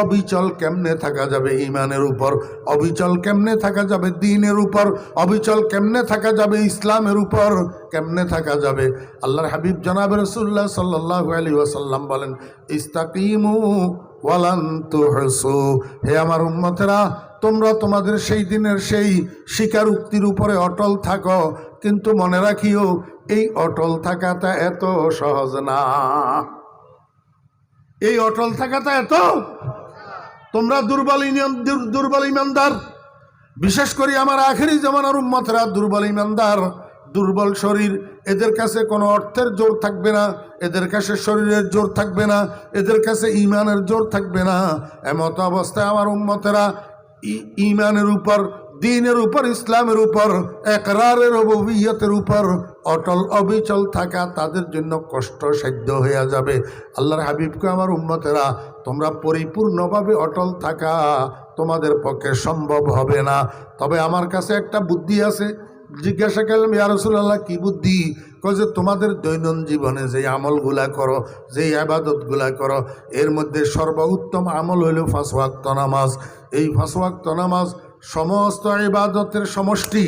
অবিচল কেমনে থাকা যাবে ঈমানের উপর, অবিচল কেমনে থাকা যাবে দ্বীনের উপর, অবিচল কেমনে থাকা যাবে ইসলামের উপর, কেমনে থাকা যাবে? আল্লাহর হাবিব জনাব রাসূলুল্লাহ সাল্লাল্লাহু আলাইহি ওয়াসাল্লাম বলেন, ইস্তাকিমু ওয়ালান তুহসু। হে আমার উম্মতেরা, তোমরা তোমাদের সেই দিনের সেই স্বীকারোক্তির উপরে অটল থাকো, কিন্তু মনে রাখিও এই অটল থাকাটা এত সহজ না। এই অটল থাকাটা এত, তোমরা দুর্বল ইমানদার, বিশেষ করে আমার আখেরি জামানার উম্মতরা দুর্বল ইমানদার, দুর্বল শরীর, এদের কাছে কোনো অর্থের জোর থাকবে না, এদের কাছে শরীরের জোর থাকবে না, এদের কাছে ঈমানের জোর থাকবে না। এমত অবস্থায় আমার উম্মতেরা ঈমানের উপর, দ্বীনের উপর, ইসলামের উপর, ইকরারের রুবুবিয়্যতের উপর অটল অবিচল থাকা তাদের জন্য কষ্টসাধ্য হয়ে যাবে। আল্লাহর হাবিবকে আমার উম্মতেরা, তোমরা পরিপূর্ণভাবে অটল থাকা তোমাদের পক্ষে সম্ভব হবে না। তবে আমার কাছে একটা বুদ্ধি আছে। জিজ্ঞাসা করলাম, ইয়া রাসূলুল্লাহ, কি বুদ্ধি? কয় যে তোমাদের দৈনন্দিন জীবনে যে আমলগুলা করো, যেই ইবাদতগুলা করো, এর মধ্যে সর্বোত্তম আমল হইল 5 ওয়াক্ত নামাজ। এই 5 ওয়াক্ত নামাজ সমস্ত ইবাদতের সমষ্টি,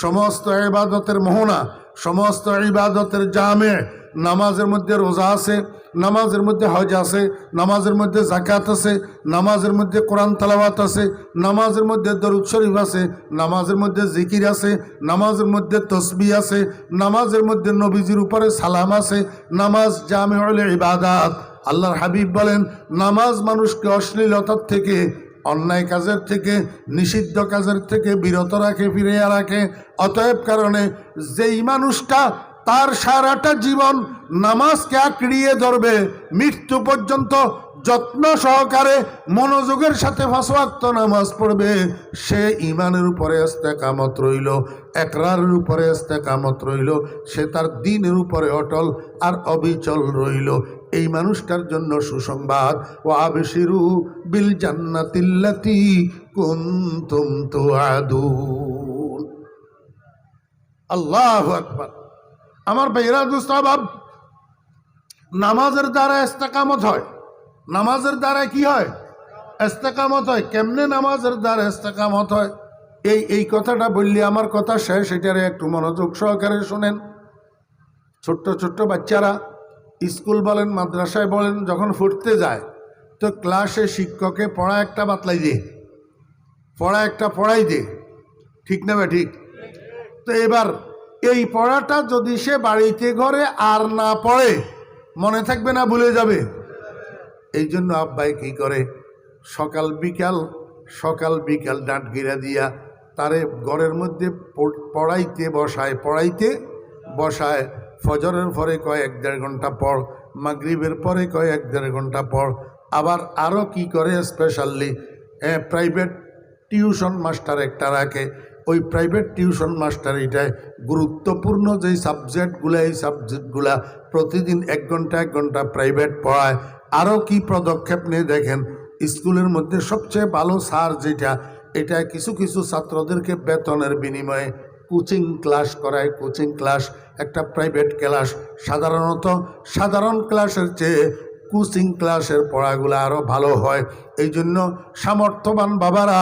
সমস্ত ইবাদতের মোহনা, সমস্ত ইবাদতের জামে। নামাজের মধ্যে রোজা আছে, নামাজের মধ্যে হজ আছে, নামাজের মধ্যে যাকাত আছে, নামাজের মধ্যে কোরআন তেলাওয়াত আছে, নামাজের মধ্যে দরুদ শরীফ আছে, নামাজের মধ্যে জিকির আছে, নামাজের মধ্যে তসবিহ আছে, নামাজের মধ্যে নবীজির উপরে সালাম আছে। নামাজ জামিউল ইবাদাত। আল্লাহর হাবিব বলেন, নামাজ মানুষকে অশ্লীলতার থেকে, অন্যায় কাজের থেকে, নিষিদ্ধ কাজের থেকে বিরত রাখে, ফিরিয়ে রাখে। অতএব কারণে যেই মানুষটা তার সারাটা জীবন নামাজকে আঁকড়িয়ে ধরবে, মৃত্যু পর্যন্ত যত্ন সহকারে মনোযোগের সাথে 5 ওয়াক্ত নামাজ পড়বে, সে ঈমানের উপরে ইস্তেকামত রইল, ইকরারের উপরে ইস্তেকামত রইল, সে তার দ্বীনের উপরে অটল আর অবিচল রইল। এই মানুষটার জন্য সুসংবাদ, ওয়া আবশিরু বিল জান্নাতিল্লাতী কুনতুম তুআদুন। আল্লাহু আকবার। আমার ভাইরা দোস্ত বাব, নামাজের দ্বারা ইস্তেকামত হয়। নামাজের দ্বারা কি হয়? ইস্তেকামত হয়। কেমনে নামাজের দ্বারা ইস্তেকামত হয়? এই কথাটা বললে আমার কথা শেষ, এটারে একটু মনোযোগ সহকারে শোনেন। ছোট্ট ছোট্ট বাচ্চারা স্কুল বলেন, মাদ্রাসায় বলেন, যখন পড়তে যায় তো ক্লাসে শিক্ষকে পড়া একটা বাতলাই দে, পড়া একটা পড়াই দে, ঠিক না? ঠিক। তো এবার এই পড়াটা যদি সে বাড়িতে ঘরে আর না পড়ে, মনে থাকবে না, ভুলে যাবে। এই জন্য আব্বাই কি করে, সকাল বিকাল ডাঁট গিরা দিয়া তারে ঘরের মধ্যে পড়াইতে বসায়। ফজরের পরে কয় 1-1.5 ঘন্টা পড়, মাগরিবের পরে কয় 1-1.5 ঘন্টা পড়। আবার আরও কি করে, স্পেশালি প্রাইভেট টিউশন মাস্টার একটা রাখে। ওই প্রাইভেট টিউশন মাস্টার এটায় গুরুত্বপূর্ণ যেই সাবজেক্টগুলো, এই সাবজেক্টগুলা প্রতিদিন 1 ঘন্টা প্রাইভেট পড়ায়। আরও কি পদক্ষেপ নিয়ে দেখেন, স্কুলের মধ্যে সবচেয়ে ভালো স্যার যেটা, এটা কিছু কিছু ছাত্রদেরকে বেতনের বিনিময়ে কোচিং ক্লাস করায়। কোচিং ক্লাস একটা প্রাইভেট ক্লাস, সাধারণত সাধারণ ক্লাসের চেয়ে কোচিং ক্লাসের পড়াগুলো আরও ভালো হয়। এই জন্য সামর্থ্যবান বাবারা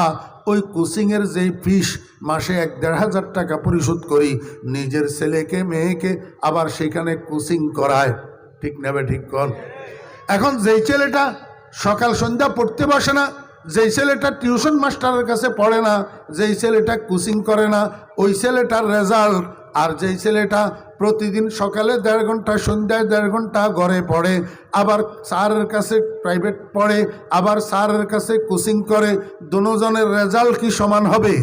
ওই কোচিংয়ের যেই ফিস মাসে 1-1.5 টাকা পরিশোধ করি, নিজের ছেলেকে মেয়েকে আবার সেখানে কোচিং করায়। ঠিক নেবে, ঠিক কর। এখন যেই ছেলেটা সকাল সন্ধ্যা পড়তে বসে না, যেই ছেলেটা টিউশন মাস্টারের কাছে পড়ে না, যেই ছেলেটা কোচিং করে না, ওই ছেলেটার রেজাল্ট আর যেই ছেলেটা প্রতিদিন সকালে 1.5 ঘন্টা, সন্ধ্যায় 1.5 ঘন্টা ঘরে পড়ে, আবার স্যারের কাছে প্রাইভেট পড়ে, আবার স্যারের কাছে কোচিং করে, দুজনের রেজাল্ট কি সমান হবে?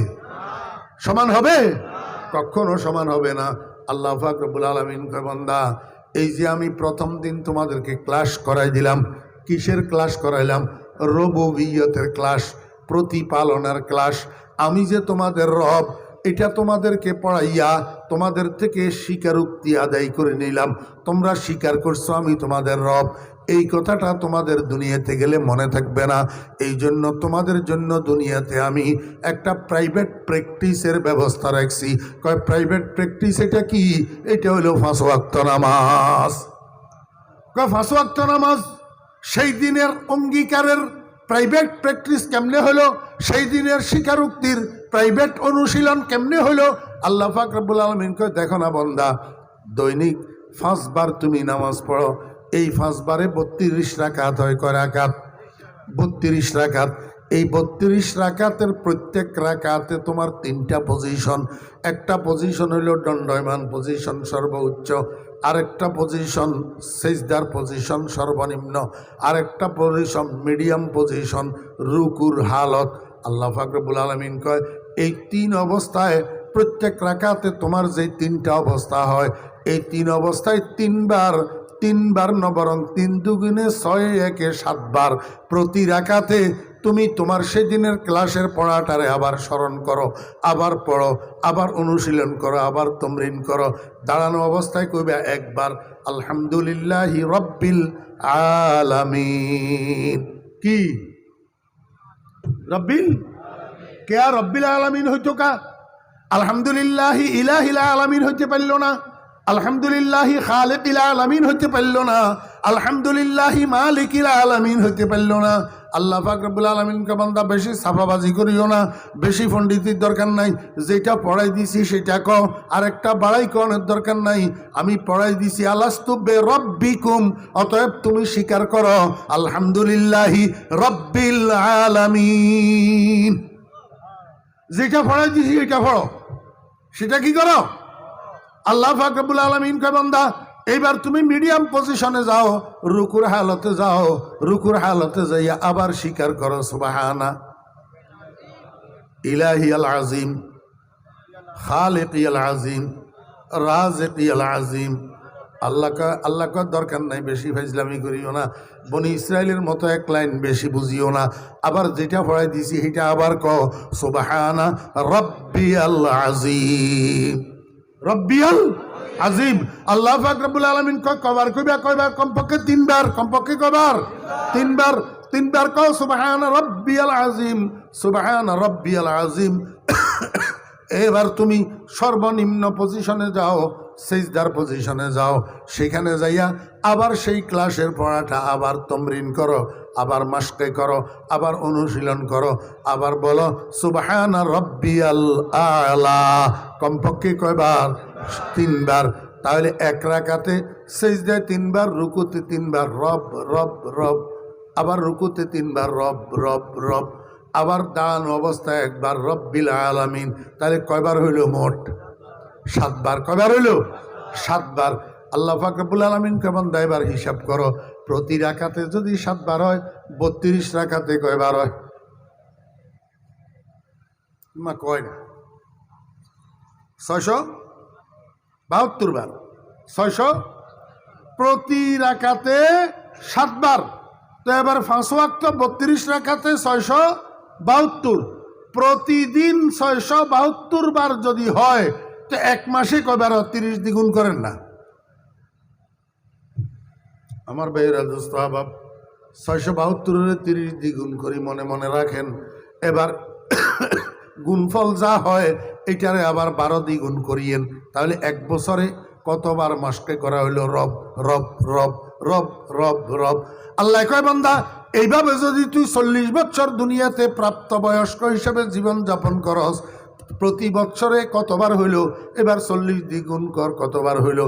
সমান হবে? কখনো সমান হবে না। আল্লাহ পাক রব্বুল আলামিন কয়, বান্দা, এই যে আমি প্রথম দিন তোমাদেরকে ক্লাস করাই দিলাম, কিসের ক্লাস করাইলাম? রুবুবিয়তের ক্লাস, প্রতিপালনের ক্লাস। আমি যে তোমাদের রব, এটা তোমাদেরকে পড়াইয়া তোমাদের থেকে স্বীকারোক্তি আদায় করে নিলাম। তোমরা স্বীকার করছো আমি তোমাদের রব। এই কথাটা তোমাদের দুনিয়াতে গেলে মনে থাকবে না। এই জন্য তোমাদের জন্য দুনিয়াতে আমি একটা প্রাইভেট প্র্যাকটিসের ব্যবস্থা রাখছি। কয় প্রাইভেট প্র্যাকটিস এটা কি? এটা হলো 5 ওয়াক্ত নামাজ। কয় 5 ওয়াক্ত নামাজ সেই দিনের অঙ্গীকারের প্রাইভেট প্র্যাকটিস কেমনে হলো, সেই দিনের স্বীকারোক্তির প্রাইভেট অনুশীলন কেমনে হলো। আল্লাহ পাক রব্বুল আলামিন কয়, দেখো না বান্দা, দৈনিক 5 বার তুমি নামাজ পড়ো, এই 5 বারে 32 রাকাত হয়। কয় রাকাত? 32 রাকাত। এই 32 রাকাতের প্রত্যেক রাকাতে তোমার 3টা পজিশন। একটা পজিশন হইল দণ্ডায়মান পজিশন সর্বোচ্চ, আরেকটা পজিশন সেজদার পজিশন সর্বনিম্ন, আরেকটা পজিশন মিডিয়াম পজিশন রুকুর হালত। আল্লাহ পাক রব্বুল আলামিন কয়, এই 3 অবস্থায় প্রত্যেক রাকাতে তোমার যে 3টা অবস্থা হয়, এই 3 অবস্থায় 3 বার নবরং 3 দুগুণে 6 একে 7 বার প্রতি রাকাতে তুমি তোমার সেদিনের ক্লাসের পড়াটারে আবার স্মরণ করো, আবার পড়ো, আবার অনুশীলন করো, আবার তমরিন করো। দাঁড়ানো অবস্থায় কইবে একবার আলহামদুলিল্লাহি রব্বিল আলামিন। কি রব্বিল কে? রব্বিল আলামিন হইতো কা? আলহামদুলিল্লাহি ইলাহিল আলামিন হইতে পারল না, আলহামদুলিল্লাহি খালিকিল আলামিন হইতে পারল না, আলহামদুলিল্লাহি মালিকিল আলামিন হইতে পারল না। আল্লাহ পাক রব্বুল আলামিনকে বান্দা বেশি ছাপাবাজি করিও না, বেশি পণ্ডিতির দরকার নাই। যেটা পড়াই দিছি সেটা ক, আরেকটা বাড়াই কনের দরকার নাই। আমি পড়াই দিছি আলাস্তু বিরব্বিকুম, অতএব তুমি স্বীকার করো আলহামদুলিল্লাহি রব্বিল আলামিন। যেটা পড়াই দিছি এটা পড়ো, সেটা কি করো? আল্লাহ পাক রব্বুল আলামিন কয়, বান্দা এইবার তুমি মিডিয়াম পজিশনে যাও, রুকুর হালতে যাও, রুকুর হালতে যাইয়া আবার স্বীকার করো সুবহানা ইলাহিয়াল আজিম, খালিকিয়াল আজিম, রাজিকিয়াল আজিম। আল্লাহ কা দরকার নাই বেশি ফাইজলামি করিও না, বনি ইসরায়েলের মতো এক লাইন বেশি বুঝিও না। আবার যেটা পড়াই দিছি সেটা আবার কও সুবহানা রব্বিয়াল আজিম, রব্বিয়াল আজিম। আল্লাহ পাক রব্বুল আলামিন কয়বার কইবা? কয়বার? কমপক্ষে 3 বার। কমপক্ষে কয়বার? 3 বার। 3 বার কও সুবহানা রব্বিয়াল আজিম, সুবহানা রব্বিয়াল আজিম। এবার তুমি সর্বনিম্ন পজিশনে যাও, সেজদার পজিশনে যাও, সেখানে যাইয়া আবার সেই ক্লাসের পড়াটা আবার তমরিন করো, আবার মাশকে করো, আবার অনুশীলন করো, আবার বলো সুবহানা রব্বিয়াল আলা। কমপক্ষে কয়বার? 3 বার। তাহলে এক রাকাতে সেজদায় 3 বার, রুকুতে 3 বার রব রব রব, আবার রুকুতে 3 বার রব রব রব, আবার দাঁড়ানো অবস্থায় একবার রব্বিল আলামিন। তাহলে কয়বার হইল? মোট 7 বার। কয়বার হইল? 7 বার। আল্লাহ পাক রব্বুল আলামিন কেমন দায়বার হিসাব করো, প্রতি রাকাতে যদি 7 বার হয়, 32 রাকাতে কয়বার হয়? মা কয় না, 672 বার। 600 প্রতি রাকাতে 7 বার। তো এবার 5 ওয়াক্ত 32 রাকাতে 672, প্রতিদিন 672 বার যদি হয়, তো এক মাসে কয়বার? 30 দ্বিগুণ করেন না আমার ভাইয়েরা, দোস্ত আবাব। 672 30 দ্বিগুণ করি মনে মনে রাখেন। এবার গুণফল যা হয় এটারে আবার 12 দ্বিগুণ করিয়েন। তাহলে 1 বছরে কতবার মাসকে করা হইল? রব রব রব রব রব রব। আল্লাহ কয়, বান্দা এইভাবে যদি তুই 40 বছর দুনিয়াতে প্রাপ্তবয়স্ক হিসেবে জীবন যাপন করস, প্রতি বছরে কতবার হইল? এবার 40 দ্বিগুণ কর, কতবার হইল?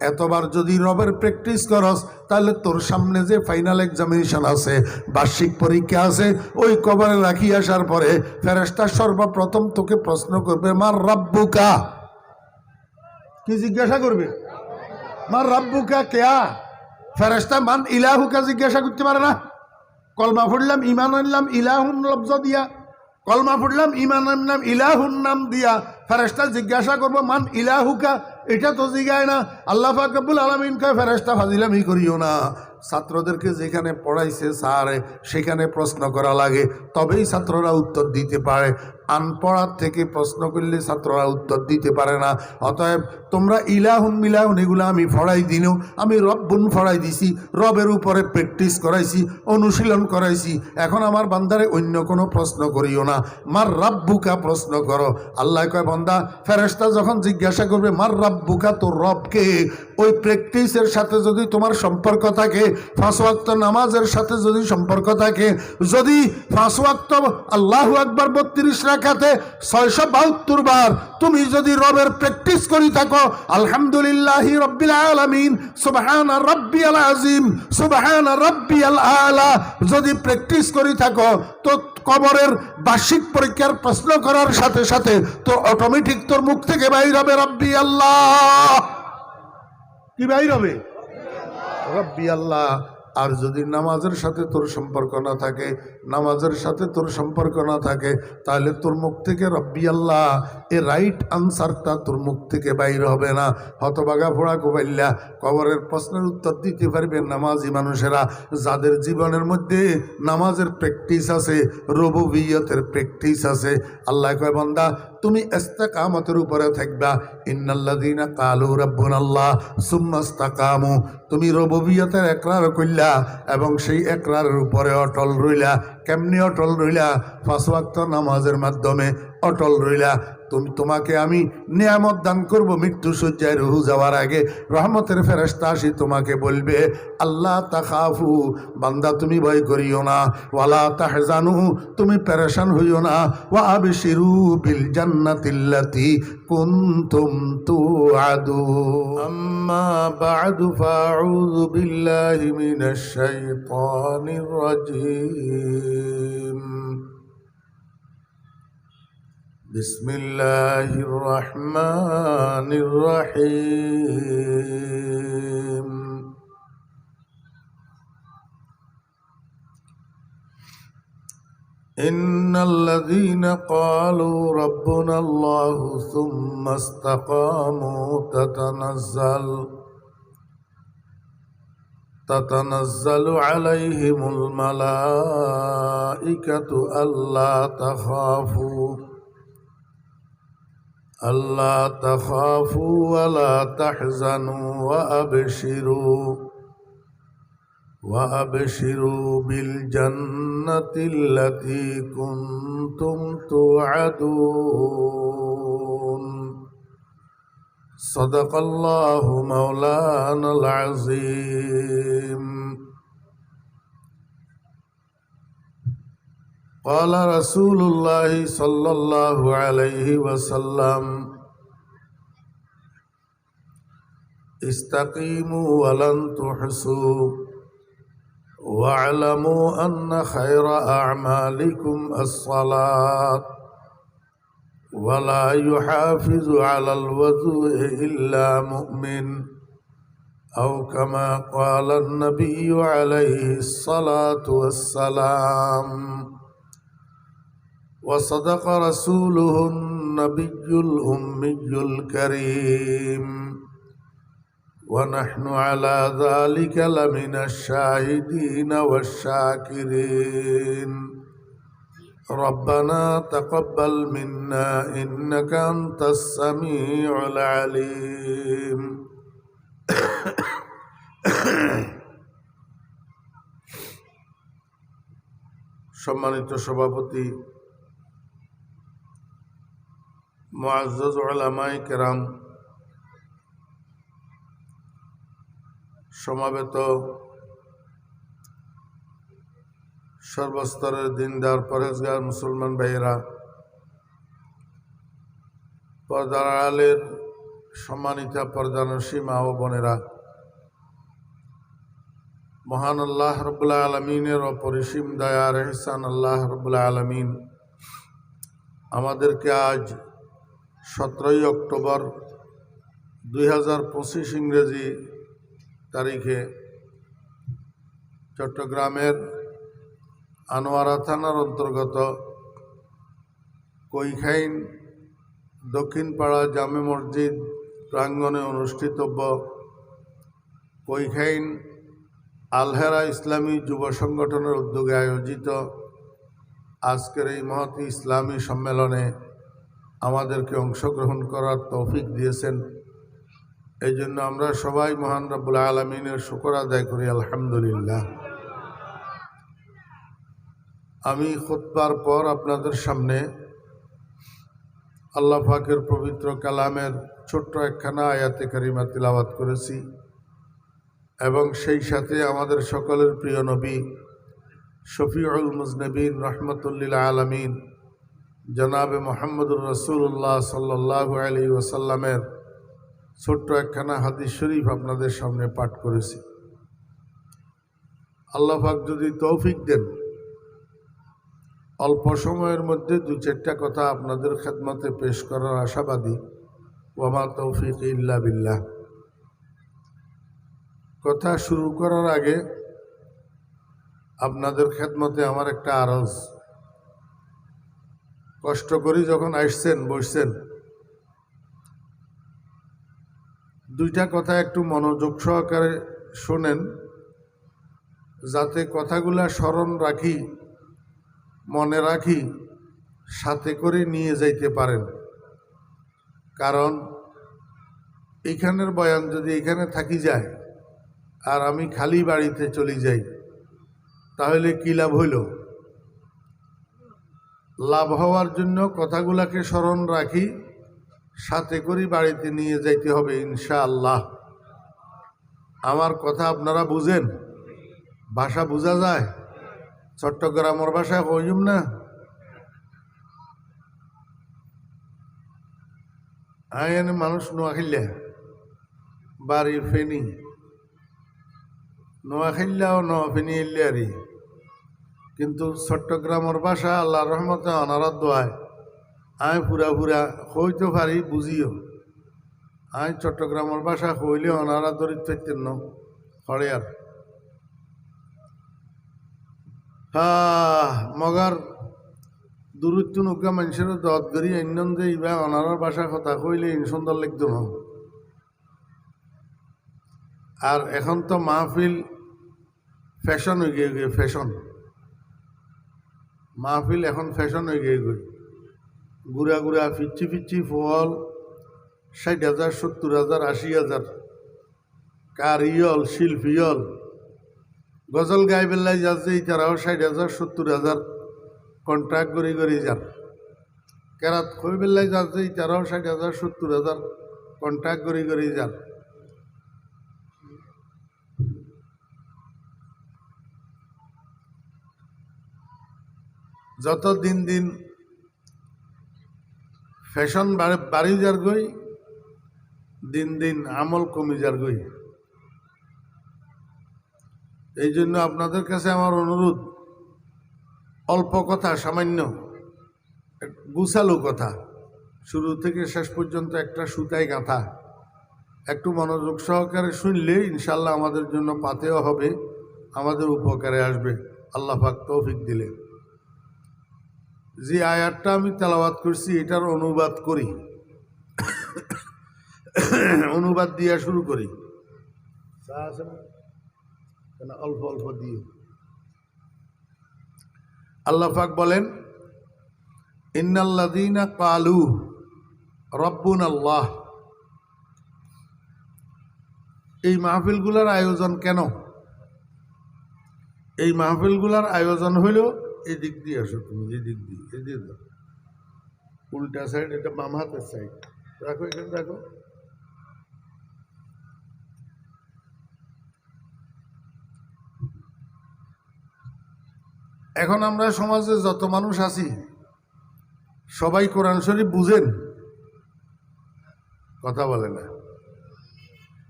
এতবার যদি রবের প্র্যাকটিস করস, তাহলে তোর সামনে যে ফাইনাল এক্সামিনেশন আছে, বার্ষিক পরীক্ষা আছে, ওই কবরে রাখি আসার পরে ফেরেশতা সর্বপ্রথম তোকে প্রশ্ন করবে, মার রাব্বুকা। কি জিজ্ঞাসা করবে? মার রাব্বুকা কেয়া? ফেরেশতা মান ইলাহুকা জিজ্ঞাসা করতে পারে না? কলমা পড়লাম, ইমান আনলাম, ইলাহুন লফজ দিয়া, কলমা পড়লাম, ইমান আনলাম, ইলাহুন নাম দিয়া, ফেরেশতা জিজ্ঞাসা করবো মান ইলাহুকা? এটা তো জিজ্ঞায় না। আল্লাহ পাক রব্বুল আলামিন কয়, ফেরেশতা ফাজিলামি করিও না। ছাত্রদেরকে যেখানে পড়াইছে স্যার, সেখানে প্রশ্ন করা লাগে, তবেই ছাত্ররা উত্তর দিতে পারে। আনপড়ার থেকে প্রশ্ন করলে ছাত্ররা উত্তর দিতে পারে না। অতএব তোমরা ইলাহুন মিলাহুন এগুলো আমি ফড়াই দিনও, আমি রব্বুন ফড়াই দিছি, রবের উপরে প্র্যাকটিস করাইছি, অনুশীলন করাইছি। এখন আমার বান্দারে অন্য কোনো প্রশ্ন করিও না, মার রাব্বুকা প্রশ্ন করো। আল্লাহ কয়, বান্দা ফেরেশতা যখন জিজ্ঞাসা করবে মার রাব্বুকা, তোর রবকে, ওই প্র্যাকটিসের সাথে যদি তোমার সম্পর্ক থাকে, 5 ওয়াক্ত নামাজের সাথে যদি সম্পর্ক থাকে, যদি 5 ওয়াক্ত আল্লাহু আকবার 32 রাকাতে 672 বার তুমি যদি রবের প্র্যাকটিস করি থাকো, আলহামদুলিল্লাহি রাব্বিল আলামিন, সুবহানা রাব্বিয়াল আযীম, সুবহানা রাব্বিয়াল আলা যদি প্র্যাকটিস করি থাকো, তো কবরের বার্ষিক পরীক্ষার প্রশ্ন করার সাথে সাথে তো অটোমেটিক তোর মুখ থেকে বাইর হবে রাব্বি আল্লাহ। কি বাইর হবে? রাব্বি আল্লাহ। আর যদি নামাজের সাথে তোর সম্পর্ক না থাকে, নামাজের সাথে তোর সম্পর্ক না থাকে, তাহলে তোর মুখ থেকে রব্বি আল্লাহ এ রাইট আনসারটা তোর মুখ থেকে বাইর হবে না। হতবাগা ফোড়া কোবাইল্লা কবরের প্রশ্নের উত্তর দিতে পারবে নামাজি মানুষেরা, যাদের জীবনের মধ্যে নামাজের প্র্যাকটিস আছে, রুবুবিয়তের প্র্যাকটিস আছে। আল্লাহ কয়, বান্দা তুমি ইস্তেকামতের উপরে থাকবা। ইন্নাল্লাযীনা ক্বালু রাব্বুনাল্লাহ সুম্মা ইসতাকামু, তুমি রুবুবিয়তের ইকরার কইলা এবং সেই ইকরারের উপরে অটল রইলা। কেমনি অটল রইলা? 5 ওয়াক্ত নামাজের মাধ্যমে অটল রইলা। তোমাকে আমি নিয়ামত দান করব, মৃত্যু শয্যায় রুহু যাওয়ার আগে রহমতের ফেরেশতা আসি তোমাকে বলবে, আল্লাহ তাখাফু, বান্দা তুমি ভয় করিও না, ওয়ালা তাহজানু, তুমি পেরেশান হইও না, ওয়া আবশিরু বিল জান্নাতিল্লাতী কুনতুম তুআদুন। আম্মা বা'দু ফাআউযু বিল্লাহি মিনাশ শাইতানির রাজীম। بسم الله الرحمن الرحيم. إن الذين قالوا ربنا الله ثم استقاموا تتنزل عليهم الملائكة ألا تخافوا ولا تحزنوا وأبشروا بالجنة التي كنتم توعدون. صدق الله مولانا العظيم. قال رسول الله صلى الله عليه وسلم استقيموا ولن تحصوا واعلموا أن خير أعمالكم الصلاة ولا يحافظ على الوضوء إلا مؤمن أو كما قال النبي عليه الصلاة والسلام. وصدق رسوله النبي الأمي الكريم ونحن على ذلك لمن الشاهدين والشاكرين. ربنا تقبل منا إنك أنت السميع العليم. সম্মানিত সভাপতি, মুআজ্জাজ উলামায়ে কেরাম, সমাবেত সর্বস্তরের দিনদার পরেজগার মুসলমান ভাইয়েরা, পর্দার আড়ালের সম্মানিতা পর্দানশী মা ও বোনেরা, মহান আল্লাহ রাব্বুল আলামিনের অপরিসীম দয়ার ইহসান আল্লাহ রাব্বুল আলামিন আমাদেরকে আজ 17 অক্টোবর 2025 ইংরেজি তারিখে চট্টগ্রামের আনোয়ারা থানার অন্তর্গত কৈখাইন দক্ষিণপাড়া জামে মসজিদ প্রাঙ্গণে অনুষ্ঠিতব্য কৈখাইন আলহেরা ইসলামী যুব সংগঠনের উদ্যোগে আয়োজিত আজকের এই মহৎ ইসলামী সম্মেলনে আমাদেরকে অংশগ্রহণ করার তৌফিক দিয়েছেন। এই জন্য আমরা সবাই মহান রব্বুল আলামিনের শুকর আদায় করি, আলহামদুলিল্লাহ। আমি খুতবার পর আপনাদের সামনে আল্লাহ পাকের পবিত্র কালামের ছোট্ট একখানা আয়াতে কারিমা তিলাওয়াত করেছি এবং সেই সাথে আমাদের সকলের প্রিয় নবী শফিউল মুজনবিন রহমতুল্লিল আলমিন জনাবে মোহাম্মদুর রসুল্লাহ সাল্লাল্লাহু আলাইহি ওয়াসাল্লামের ছোট্ট একখানা হাদিস শরীফ আপনাদের সামনে পাঠ করেছি। আল্লাহ পাক যদি তৌফিক দেন, অল্প সময়ের মধ্যে দু চারটা কথা আপনাদের খেদমতে পেশ করার আশাবাদী। ওয়ামা তৌফিক ইল্লা বিল্লাহ। কথা শুরু করার আগে আপনাদের খেদমতে আমার একটা আরজ। কষ্ট করি যখন আসছেন বসছেন, দুইটা কথা একটু মনোযোগ সহকারে শোনেন, যাতে কথাগুলা স্মরণ রাখি, মনে রাখি, সাথে করে নিয়ে যাইতে পারেন। কারণ এইখানের বয়ান যদি এখানে থাকি যায় আর আমি খালি বাড়িতে চলে যাই, তাহলে কি লাভ হইল? লাভ হওয়ার জন্য কথাগুলাকে স্মরণ রাখি, সাথে করে বাড়িতে নিয়ে যাইতে হবে ইনশাআল্লাহ। আমার কথা আপনারা বুঝেন? ভাষা বোঝা যায়? চট্টগ্রামের ভাষায় কইম না, আইন মানুষ নোয়াখাইলা বাড়ি ফেনি, নোয়াখাইলা ও ফেনি এলিয়ারি, কিন্তু চট্টগ্রামের ভাষা আল্লাহর রহমতে অনারাত দোয়ায় আমি পুরা পুরা হইতে পারি, বুঝিও। আমি চট্টগ্রামের ভাষা হইলে অনারা দরিত থাকতেন ন হরে আর মগার দূরত্ব নৌকা মানুষের দত করি এনন যে ইবা অনারার ভাষা কথা কইলে ইন সুন্দর লাগত ন। আর এখন তো মাহফিল ফ্যাশন হয়ে গিয়ে ফ্যাশন, মাহফিল এখন ফ্যাশন হয়ে গিয়ে ঘুরা ঘুরা ফিচ্ছি ফিচ্ছি ফল 60,000 70,000 80,000 কারিয়ল শিল্পীয়ল গজল গাই বেলায় যাচ্ছে তারাও 60,000 70,000 কন্ট্রাক্ট করি করি যান। কেরাত খই বেলায় যাচ্ছে তারাও 60,000 70,000 কন্ট্রাক্ট করি করি যান। যত দিন দিন ফ্যাশন বাড়ি যার গই, দিন দিন আমল কমি যার গই। এই জন্য আপনাদের কাছে আমার অনুরোধ, অল্প কথা, সামান্য গুছালো কথা, শুরু থেকে শেষ পর্যন্ত একটা সুতায় গাঁথা, একটু মনোযোগ সহকারে শুনলে ইনশাল্লাহ আমাদের জন্য পাতেও হবে, আমাদের উপকারে আসবে আল্লাহ পাক তৌফিক দিলে। যে আয়াতটা আমি তেলাওয়াত করছি এটার অনুবাদ করি, অনুবাদ দিয়া শুরু করি। অল্প অল্প দিয়ে আল্লাহ পাক বলেন, ইন্নাল্লাযীনা ক্বালু রাব্বুনাল্লাহ। এই মাহফিলগুলার আয়োজন কেন? এই মাহফিলগুলার আয়োজন হইল, এই দিক দিয়ে আসো তুমি, এই দিক দিয়ে, এই দিয়ে দাও, উল্টা সাইড, এটা বাম হাতের সাইড রাখো, এখানে রাখো। এখন আমরা সমাজে যত মানুষ আছি সবাই কোরআন শরীফ বুঝেন? কথা বলে না।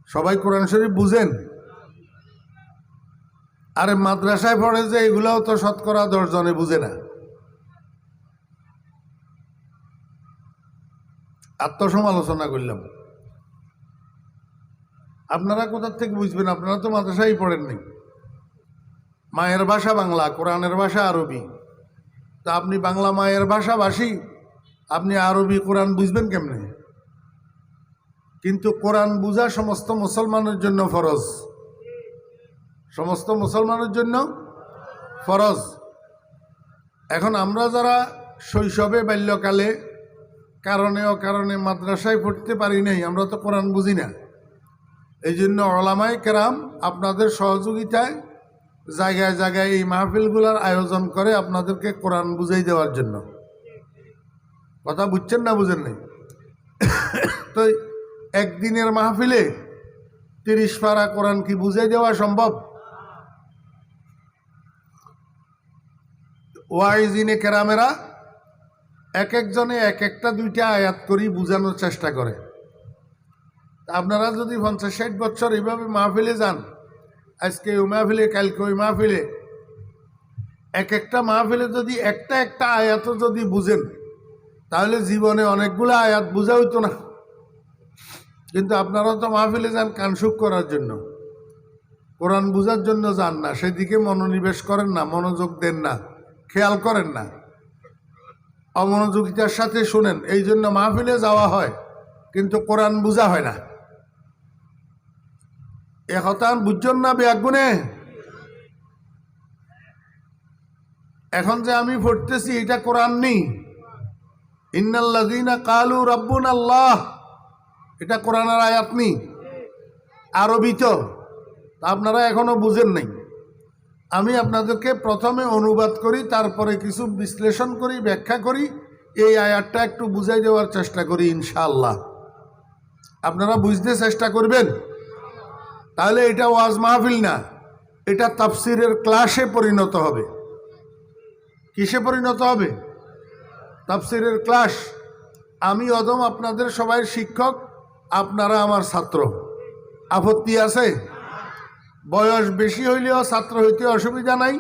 সবাই কোরআন শরীফ বুঝেন? আরে মাদ্রাসায় পড়ে যে এগুলাও তো শতকরা 10 জনে বুঝে না। আত্মসমালোচনা করলাম। আপনারা কোথার থেকে বুঝবেন? আপনারা তো মাদ্রাসায় পড়েননি। মায়ের ভাষা বাংলা, কোরআনের ভাষা আরবি। তা আপনি বাংলা মায়ের ভাষাভাষী, আপনি আরবি কোরআন বুঝবেন কেমনে? কিন্তু কোরআন বুঝা সমস্ত মুসলমানের জন্য ফরজ, সমস্ত মুসলমানের জন্য ফরজ। এখন আমরা যারা শৈশবে বাল্যকালে কারণে অকারণে মাদ্রাসায় পড়তে পারি নাই, আমরা তো কোরআন বুঝি না। এই জন্য ওলামায়ে কেরাম আপনাদের সহযোগিতায় জায়গায় জায়গায় এই মাহফিলগুলোর আয়োজন করে আপনাদেরকে কোরআন বুঝাই দেওয়ার জন্য। কথা বুঝছেন না বুঝেন নাই? তো একদিনের মাহফিলে 30 পারা কোরআন কি বুঝাই দেওয়া সম্ভব? ওয়াইজিনে কেরামেরা এক একজনে এক একটা দুইটা আয়াত করেই বোঝানোর চেষ্টা করে। আপনারা যদি 50-60 বছর এইভাবে মাহফিলে যান, আজকে ওই মাহফিলে কালকে ওই মাহফিলে, এক একটা মাহফিলে যদি একটা একটা আয়াতও যদি বুঝেন, তাহলে জীবনে অনেকগুলো আয়াত বোঝা হইতো না। কিন্তু আপনারা তো মাহফিলে যান কানসুক করার জন্য, কোরআন বুঝার জন্য যান না, সেদিকে মনোনিবেশ করেন না, মনোযোগ দেন না, খেয়াল করেন না, অমনোযোগিতার সাথে শুনেন। এই জন্য মাহফিলে যাওয়া হয় কিন্তু কোরআন বুঝা হয় না। এ কথা বুঝছেন না বেয়াগুনে? এখন যে আমি পড়তেছি এটা কোরআন নেই। ইন্নাল্লাযীনা কালু রাব্বুনাল্লাহ, এটা কোরআনের আয়াত নেই, আরবি তো। আপনারা এখনো বুঝেন নাই। আমি আপনাদেরকে প্রথমে অনুবাদ করি, তারপরে কিছু বিশ্লেষণ করি, ব্যাখ্যা করি, এই আয়াতটা একটু বুঝাই দেওয়ার চেষ্টা করি ইনশাআল্লাহ। আপনারা বুঝতে চেষ্টা করবেন। তাহলে এটা ওয়াজ মাহফিল না, এটা তাফসিরের ক্লাসে পরিণত হবে। কিসে পরিণত হবে? তাফসিরের ক্লাস। আমি অদম আপনাদের সবাই শিক্ষক, আপনারা আমার ছাত্র। আপত্তি আছে? বয়স বেশি হইলেও ছাত্র হইতে অসুবিধা নাই,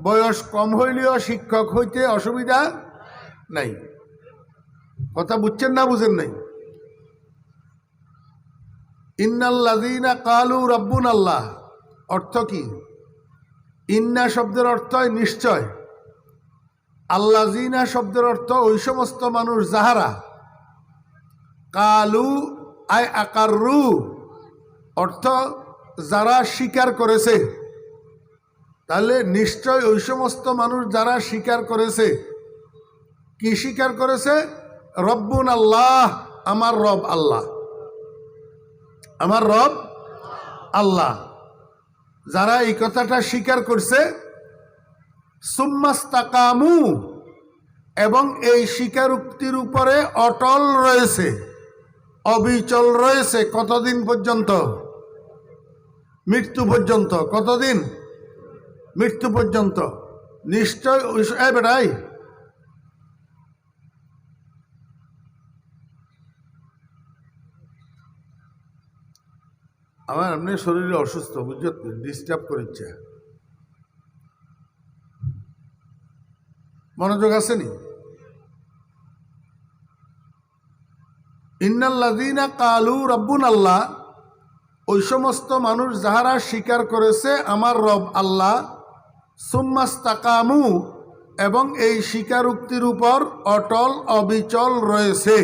বয়স কম হইলেও শিক্ষক হইতে অসুবিধা নাই। কথা বুঝছেন না বুঝেন নাই? ইন্নাল্লাযীনা কালু রাব্বুনাল্লাহ অর্থ কি? ইন্না শব্দের অর্থ নিশ্চয়, আল্লাযীনা শব্দের অর্থ ওই সমস্ত মানুষ যাহারা, কালু আয় আকাররু অর্থ যারা স্বীকার করেছে। তাহলে নিশ্চয় ওই সমস্ত মানুষ যারা স্বীকার করেছে। কি স্বীকার করেছে? রব্বুন আল্লাহ, আমার রব আল্লাহ, আমার রব আল্লাহ। যারা এই কথাটা স্বীকার করছে, সুম্মাস্তাকামু, এবং এই স্বীকারোক্তির উপরে অটল রয়েছে, অবিচল রয়েছে। কতদিন পর্যন্ত? মৃত্যু পর্যন্ত। কতদিন? মৃত্যু পর্যন্ত। নিশ্চয় বেটাই আমার এমনি শরীরে অসুস্থ, বুঝছো, ডিস্টার্ব করিচ্ছে। মনোযোগ আসেনি? ইন্নাল্লাযীনা কালু রাব্বুনাল্লাহ, ওই সমস্ত মানুষ যাহারা স্বীকার করেছে আমার রব আল্লাহ, সুম্মাস্তাকামু, এবং এই স্বীকারোক্তির উপর অটল অবিচল রয়েছে।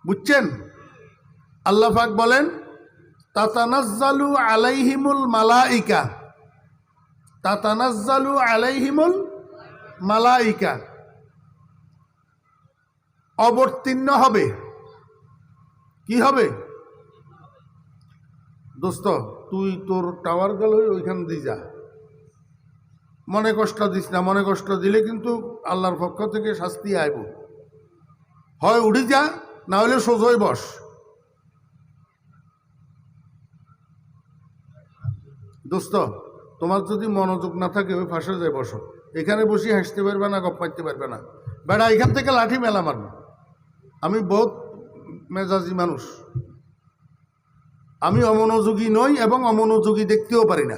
বুঝছেন? আল্লাহ পাক বলেন, তাতানাজ্জালু আলাইহিমুল মালাইকা, তাতানাজ্জালু আলাইহিমুল মালাইকা, অবতীর্ণ হবে। কি হবে? দোস্ত, তুই তোর টাওয়ার গেল ওইখান দিয়ে যা, মনে কষ্ট দিস না। মনে কষ্ট দিলে কিন্তু আল্লাহর পক্ষ থেকে শাস্তি আইব। হয় উঠি যা, না হলে সোজই বস। দোস্ত, তোমার যদি মনোযোগ না থাকে ওই ফাঁসে যায় বসো। এখানে বসে হাসতে পারবে না, গপ মারতে পারবে না। বেড়া এখান থেকে লাঠি মেলা মারবে। আমি বহুত মেজাজি মানুষ, আমি অমনোযোগী নই এবং অমনোযোগী দেখতেও পারি না।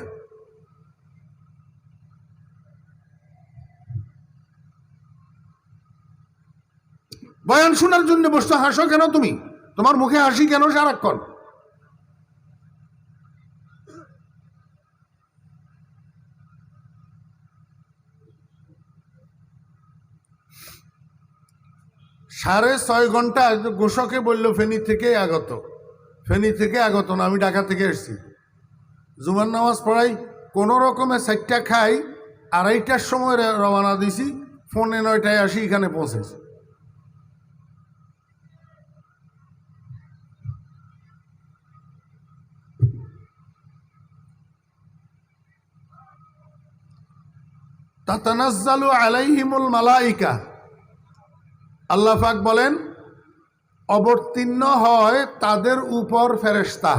বয়ান শোনার জন্য বসতে, হাসো কেন তুমি? তোমার মুখে হাসি কেন সারাক্ষণ? সাড়ে 6 ঘন্টা গোসকে বলল ফেনী থেকে আগত। ফেনী থেকে আগত না, আমি ঢাকা থেকে এসেছি। জুমার নামাজ পড়াই, কোনো রকমে 4টা খাই, 2:30টার সময় রওনা দিছি, 9:45 আসি এখানে পৌঁছেছি। তাতানাজ্জালু আলাইহিমুল মালাইকা, আল্লাহ পাক বলেন অবতীর্ণ হয় তাদের উপর ফেরেশতা,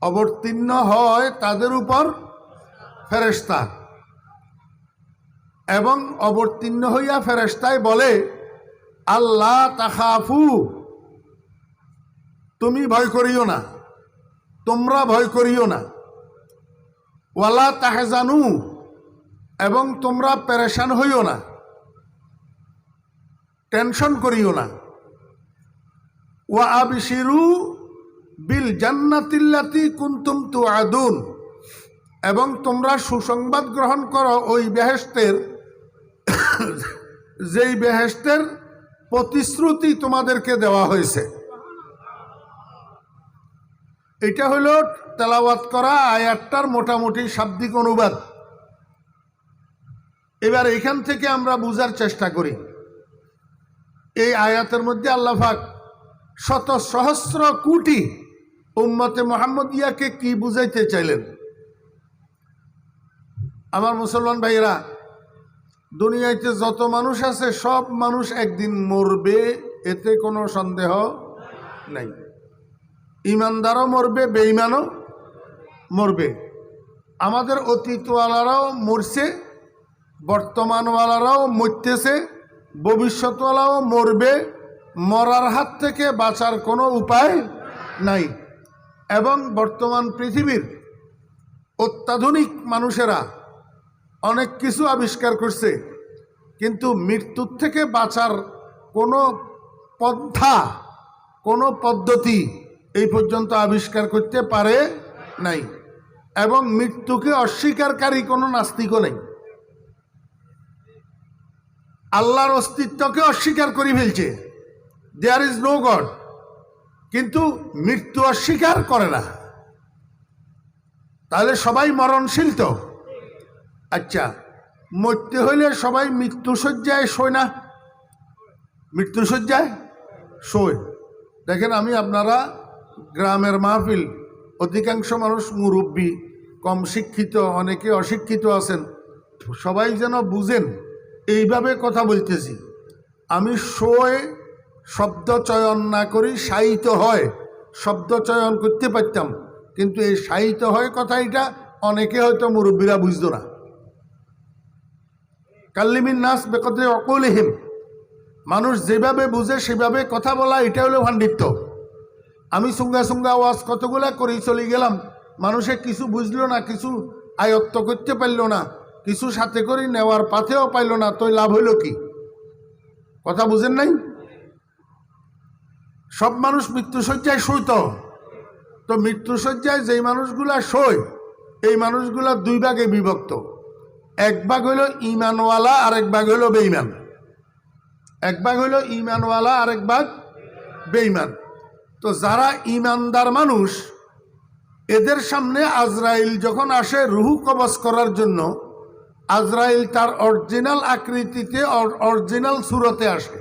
অবতীর্ণ হয় তাদের উপর ফেরেশতা। এবং অবতীর্ণ হইয়া ফেরেশতায় বলে আল্লাহ তাখাফু, তুমি ভয় করিও না, তোমরা ভয় করিও না, ওয়ালা তাহজানু, এবং তোমরা পেরেশান হইও না, টেনশন করিও না, ওয়া আবশিরু বিল জান্নাতিল্লাতি কুনতুম তুআদুন, এবং তোমরা সুসংবাদ গ্রহণ করো ওই বেহেশতের, যেই বেহেশতের প্রতিশ্রুতি তোমাদেরকে দেওয়া হয়েছে। এটা হলো তেলাওয়াত করা আয়াতটার মোটামুটি শাব্দিক অনুবাদ। এবার এখান থেকে আমরা বুঝার চেষ্টা করি এই আয়াতের মধ্যে আল্লাহ পাক শত সহস্র কোটি উম্মতে মুহাম্মদিয়াকে কি বুঝাইতে চাইলেন। আমার মুসলমান ভাইয়েরা, দুনিয়াতে যত মানুষ আছে সব মানুষ একদিন মরবে, এতে কোনো সন্দেহ নাই। ইমানদারও মরবে, বেঈমানও মরবে। আমাদের অতীতওয়ালারাও মরছে, বর্তমানওয়ালারাও মরতেছে, ভবিষ্যৎওয়ালাও মরবে। মরার হাত থেকে বাঁচার কোনো উপায় নাই। এবং বর্তমান পৃথিবীর অত্যাধুনিক মানুষেরা অনেক কিছু আবিষ্কার করছে, কিন্তু মৃত্যুর থেকে বাঁচার কোনো পন্থা, কোনো পদ্ধতি এই পর্যন্ত আবিষ্কার করতে পারে নাই। এবং মৃত্যুকে অস্বীকারী কোনো নাস্তিকও নেই। আল্লাহর অস্তিত্বকে অস্বীকার করে ফেলছে, দেয়ার ইজ নো গড, কিন্তু মৃত্যু অস্বীকার করে না। তাহলে সবাই মরণশীল তো? আচ্ছা, মরতে হইলে সবাই মৃত্যুশয্যায় শোয় না? মৃত্যুশয্যায় শোয়। দেখেন, আমি আপনারা গ্রামের মাহফিল, অধিকাংশ মানুষ মুরব্বী, কম শিক্ষিত, অনেকে অশিক্ষিত আছেন, সবাই যেন বুঝেন এইভাবে কথা বলতেছি। আমি শোয় শব্দ চয়ন না করি, শায়িত হয় শব্দ চয়ন করতে পারতাম, কিন্তু এই শায়িত হয় কথা এটা অনেকে হয়তো মুরব্বীরা বুঝতো না। কাল্লিমিন নাস বেকদরে অকুলিহিম, মানুষ যেভাবে বুঝে সেভাবে কথা বলা, এটা হলো ভান্ডিত্য। আমি সুঙ্গা সুঙ্গা ওয়াজ কতগুলা করেই চলে গেলাম, মানুষে কিছু বুঝলো না, কিছু আয়ত্ত করতে পারলো না, কিছু সাথে করে নেওয়ার পাথেও পাইল না, তো লাভ হইল কি? কথা বুঝেন নাই? সব মানুষ মৃত্যুশয্যায় শৈত, তো মৃত্যুশয্যায় যেই মানুষগুলা শোয়, এই মানুষগুলা দুই ভাগে বিভক্ত। এক ভাগ হইল ইমানওয়ালা, আরেক ভাগ হইল বেঈমান। এক ভাগ হইল ইমানওয়ালা, আরেক ভাগ বেঈমান। তো যারা ইমানদার মানুষ, এদের সামনে আজরাইল যখন আসে রুহু কবজ করার জন্য, আজরাইল তার অরিজিনাল আকৃতিতে, অরিজিনাল সুরতে আসে।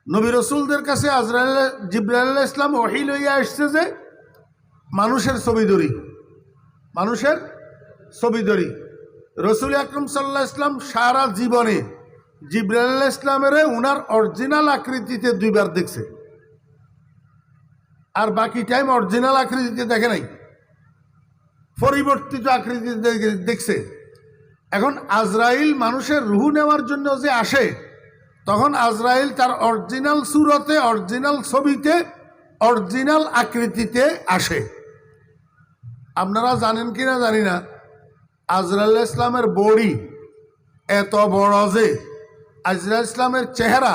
নবী রসুলদের কাছে আজরাইল, জিবরাইল আলাইহিস সালাম ওহী লইয়া আসছে যে মানুষের ছবি ধরি, মানুষের ছবি ধরি। রসুল আকরম সাল্লাল্লাহু আলাইহি ওয়াসাল্লাম সারা জীবনে জিবরাইল আলাইহিস সালামের উনার অরিজিনাল আকৃতিতে 2 বার দেখছে, আর বাকি টাইম অরিজিনাল আকৃতিতে দেখে নাই, পরিবর্তিত আকৃতিতে দেখছে। এখন আজরাইল মানুষের রুহু নেওয়ার জন্য যে আসে, তখন আজরাইল তার অরিজিনাল সুরতে, অরিজিনাল ছবিতে, অরিজিনাল আকৃতিতে আসে। আপনারা জানেন কিনা জানি না, আজরাইল ইসলামের বডি এত বড় যে, আজরাইল ইসলামের চেহারা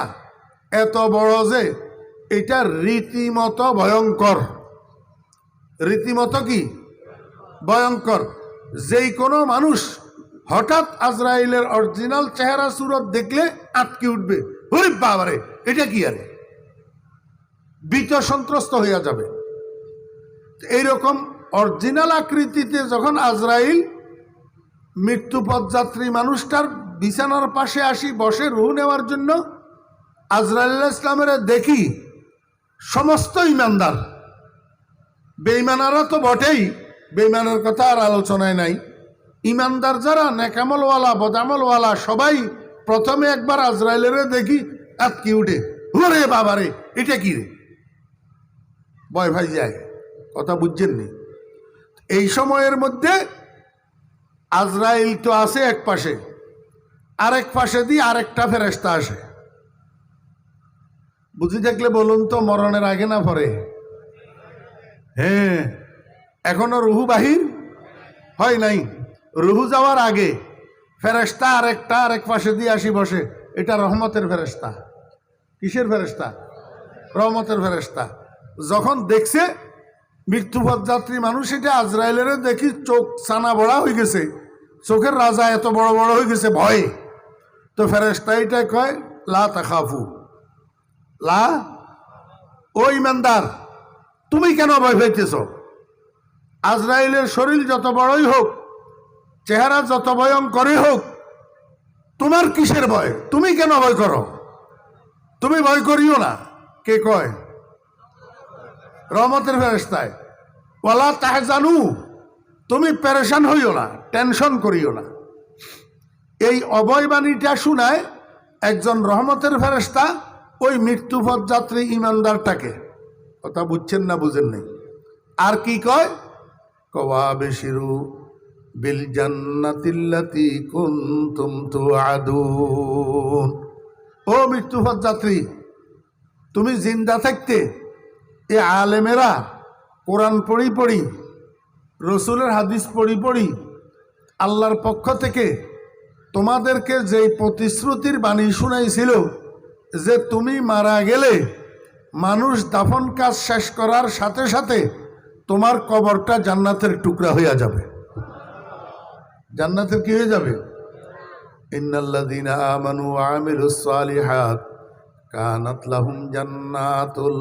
এত বড় যে, এটা রীতিমতো ভয়ঙ্কর। রীতিমতো কি ভয়ঙ্কর। যেই কোনো মানুষ হঠাৎ আজরাইলের অরিজিনাল চেহারা সুরত দেখলে আটকে উঠবে, ওরে বাবারে এটা কি, আরে ভীত সন্ত্রস্ত হইয়া যাবে। এইরকম অরিজিনাল আকৃতিতে যখন আজরাইল মৃত্যুপথযাত্রী মানুষটার বিছানার পাশে আসি বসে রুহ নেওয়ার জন্য। আজরাইল আলাইহিস সালামের দেখি সমস্ত ইমানদার, বেঈমানারা তো বটেই, বেঈমানের কথা আর আলোচনায় নাই। ইমানদার যারা নেকামলওয়ালা বদামলওয়ালা সবাই প্রথমে একবার আজরাইলের দেখি আতকি উঠে, ওরে বাবারে এটা কি রে, ভয় ভাই যায়। কথা বুঝছেন নি? এই সময়ের মধ্যে আজরাইল তো আছে এক পাশে, আরেক পাশে দিয়ে আরেকটা ফেরেশতা আসে। বুঝি দেখলে বলুন তো, মরণের আগে না পরে? হ্যাঁ, এখনো রুহু বাহির হয় নাই। রুহু যাওয়ার আগে ফেরেশতা আরেকটা আরেক পাশে দিয়ে আসি বসে। এটা রহমতের ফেরেশতা। কিসের ফেরেশতা? রহমতের ফেরেশতা। যখন দেখছে মৃত্যুপথযাত্রী মানুষ, এটা আজরাইলের দেখি চোখ ছানা বড়া হয়ে গেছে, চোখের রাজা এত বড় বড় হয়ে গেছে ভয়ে। তো ফেরেশতা এটা কয়, লা তাখাফু, লা, ও ইমানদার তুমি কেন ভয় পাইতেছ? আজরাইলের শরীর যত বড়ই হোক, চেহারা যত ভয়ঙ্করই হোক, তোমার কিসের ভয়? তুমি কেন ভয় করো? তুমি ভয় করিও না। কে কয়? রহমতের ফেরেশতায়। ওয়ালা তাহজানু, তুমি পেরেশান হইও না, টেনশন করিও না। এই অভয় বাণীটা শুনায় একজন রহমতের ফেরেশতা ওই মৃত্যুপথযাত্রী ইমানদারটাকে। কথা বুঝছেন না বুঝেন নাই? আর কি কয়? কওয়াবেশিরু বিল জান্নাতিল্লাতি কুনতুম তুআদুন। ও মৃত্যুপথযাত্রী, তুমি জিন্দা থাকতে এ আলেমেরা কোরআন পড়ি পড়ি, রসুলের হাদিস পড়ি পড়ি আল্লাহর পক্ষ থেকে তোমাদেরকে যেই প্রতিশ্রুতির বাণী শুনাইছিল যে তুমি মারা গেলে মানুষ দাফন কাজ শেষ করার সাথে সাথে তোমার কবরটা জান্নাতের টুকরা হইয়া যাবে। জান্নাতের কি হয়ে যাবে? ইন্নাল্লাযীনা আমানু ওয়া আমিলুস সালিহাত কানাত লাহুম জান্নাতুল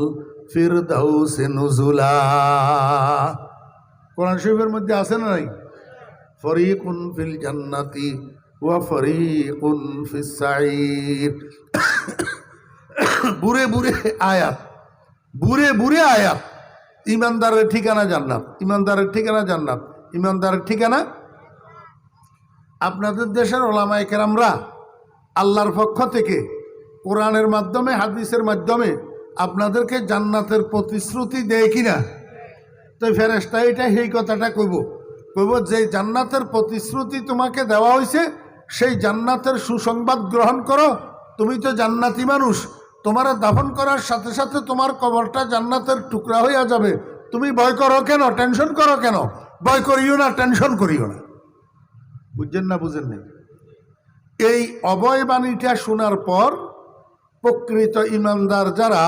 ফিরদাউসি নুজুলা। কোরআন শরীফের মধ্যে আছে না নাই? ফরিকুন ফিল জান্নাতি ওয়া ফরিকুন ফিস সাঈর। বুড়ে বুড়ে আয়াত, বুড়ে বুড়ে আয়াত। ইমানদারের ঠিকানা জান্নাত, ইমানদারের ঠিকানা জান্নাত, ইমানদারের ঠিকানা। আপনাদের দেশের ওলামায়ে কেরামরা আল্লাহর পক্ষ থেকে কোরআনের মাধ্যমে হাদিসের মাধ্যমে আপনাদেরকে জান্নাতের প্রতিশ্রুতি দেয় কিনা? তো ফেরেশতা এটা সেই কথাটা কইব, যে জান্নাতের প্রতিশ্রুতি তোমাকে দেওয়া হয়েছে সেই জান্নাতের সুসংবাদ গ্রহণ করো। তুমি তো জান্নাতি মানুষ, তোমার দাফন করার সাথে সাথে তোমার কবরটা জান্নাতের টুকরা হইয়া যাবে। তুমি ভয় করো কেন? টেনশন করো কেন? ভয় করিও না, টেনশন করিও না। বুঝছেন না বুঝেন না? এই অভয় বাণীটা শোনার পর প্রকৃত ইমানদার যারা,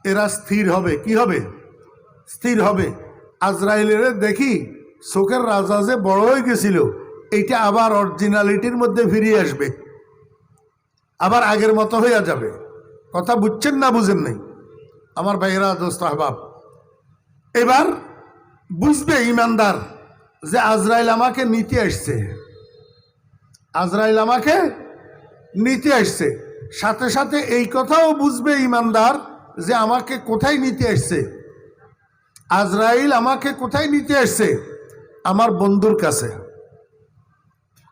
এরা স্থির হবে। কি হবে? স্থির হবে। আজরাইলের দেখি চোখের রাজা যে বড় হয়ে গেছিল, এইটা আবার অরিজিনালিটির মধ্যে ফিরে আসবে, আবার আগের মতো হইয়া যাবে। কথা বুঝছেন না বুঝেন নাই? আমার ভাইয়েরা, দোস্ত আহবাব, এবার বুঝবে ইমানদার যে আজরাইল আমাকে নিতে আসছে, আজরাইল আমাকে নিতে আসছে। সাথে সাথে এই কথাও বুঝবে ইমানদার যে আমাকে কোথায় নিতে আসছে। আজরাইল আমাকে কোথায় নিতে আসছে? আমার বন্ধুর কাছে।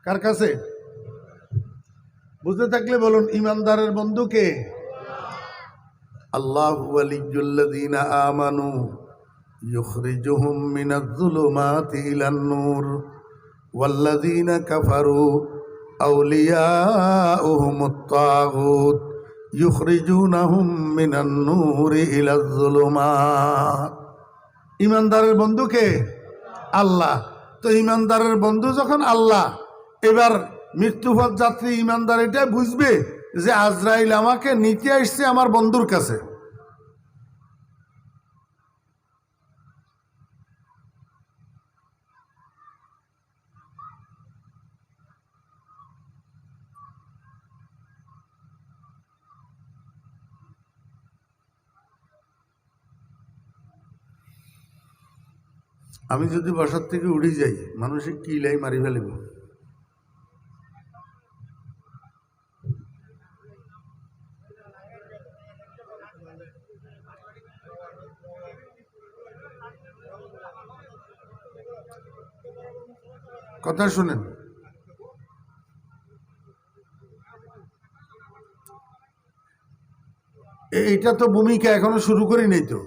কার কাছে? বুঝতে থাকলে বলুন, ইমানদারের বন্ধুকে? আল্লাহু ওয়ালিয়্যুল্লাযীনা আমানু ইউখরিজুহুম মিনাজ-যুলুমাতি ইলান-নূর ওয়াল্লাযীনা কাফারু আউলিয়াউহুমুত-তাগুত ইউখরিজুনাহুম মিনান-নূরি ইলাজ-যুলুমাত। ইমানদারের বন্ধুকে? আল্লাহ। তো ইমানদারের বন্ধু যখন আল্লাহ, এবার মৃত্যুপথযাত্রী ইমানদার এটা বুঝবে যে আজরাইল আমাকে নিতে আসছে আমার বন্ধুর কাছে। আমি যদি বাসার থেকে উঠে যাই, মানুষে কিলাই মারি ফেলিব। কথা শুনেন, এইটা তো ভূমিকা এখনো শুরু করি নাই তো,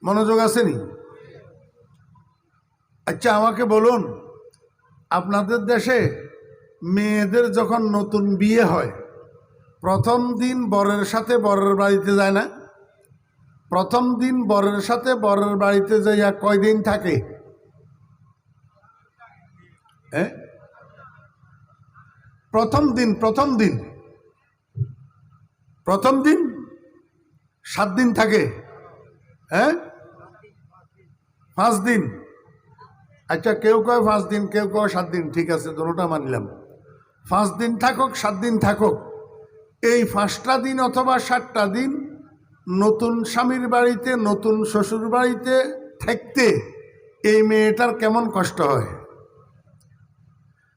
মনোযোগ আসেনি? আচ্ছা আমাকে বলুন, আপনাদের দেশে মেয়েদের যখন নতুন বিয়ে হয় প্রথম দিন বরের সাথে বরের বাড়িতে যায় না? প্রথম দিন বরের সাথে বরের বাড়িতে যাইয়া কয়দিন থাকে? হ্যাঁ, প্রথম দিন 7 দিন থাকে। হ্যাঁ, 5 দিন। আচ্ছা কেউ কয় 5 দিন, কেউ কয় 7 দিন, ঠিক আছে দুটোটা মানলাম। 5 দিন থাকুক 7 দিন থাকুক, এই 5টা দিন অথবা 7টা দিন নতুন স্বামীর বাড়িতে নতুন শ্বশুর বাড়িতে থাকতে এই মেয়েটার কেমন কষ্ট হয়?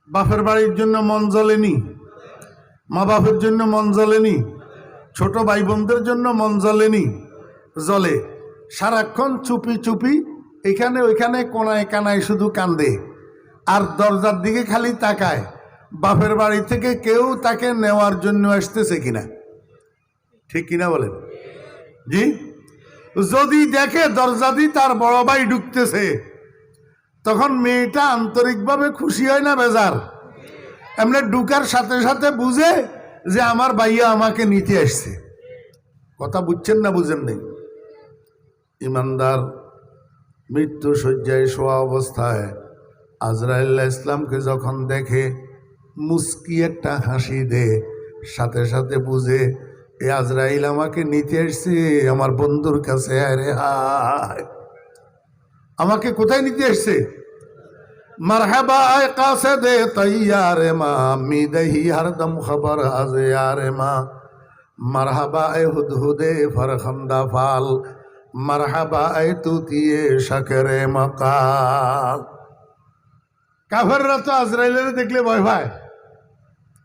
বাপের বাড়ির জন্য মন জ্বলেনি, মা বাপের জন্য মন জ্বলেনি, ছোট ভাই বোনদের জন্য মন জ্বলেনি? জ্বলে। সারাক্ষণ চুপি চুপি এখানে ওইখানে কোনায় কানায় শুধু কান্দে আর দরজার দিকে খালি তাকায়, বাপের বাড়ি থেকে কেউ তাকে নেওয়ার জন্য আসতেছে কিনা। ঠিক কিনা বলেন? জি। যদি দেখে দরজা দিয়ে তার বড় ভাই ঢুকতেছে তখন মেয়েটা আন্তরিকভাবে খুশি হয় না বেজার? এমনি ঢুকার সাথে সাথে বুঝে যে আমার ভাইয়া আমাকে নিতে আসছে। কথা বুঝছেন না বুঝেন নেই? ইমানদার মৃত্যু শয্যায় শোয়া অবস্থায় আজরাইল ইসলামকে যখন দেখে মুস্কি একটা হাসি দে, সাথে সাথে বুঝে এ আজরাইল আমাকে নিতে আসছে আমার বন্ধুর কাছে। আরে হায়, আমাকে কোথায় নিতে আসছে? মারহাবা আয় কাসেদে তৈয়ারে মা মিদহি হরদম খবর আজে আরে মা, মারহাবা আয় হুদহুদে ফরখন্দা ফাল, মারহাবা আয় তুতিয়ে শকরে মকাল। কাফেররা তো আজরাইলের দেখলে ভয় পায়,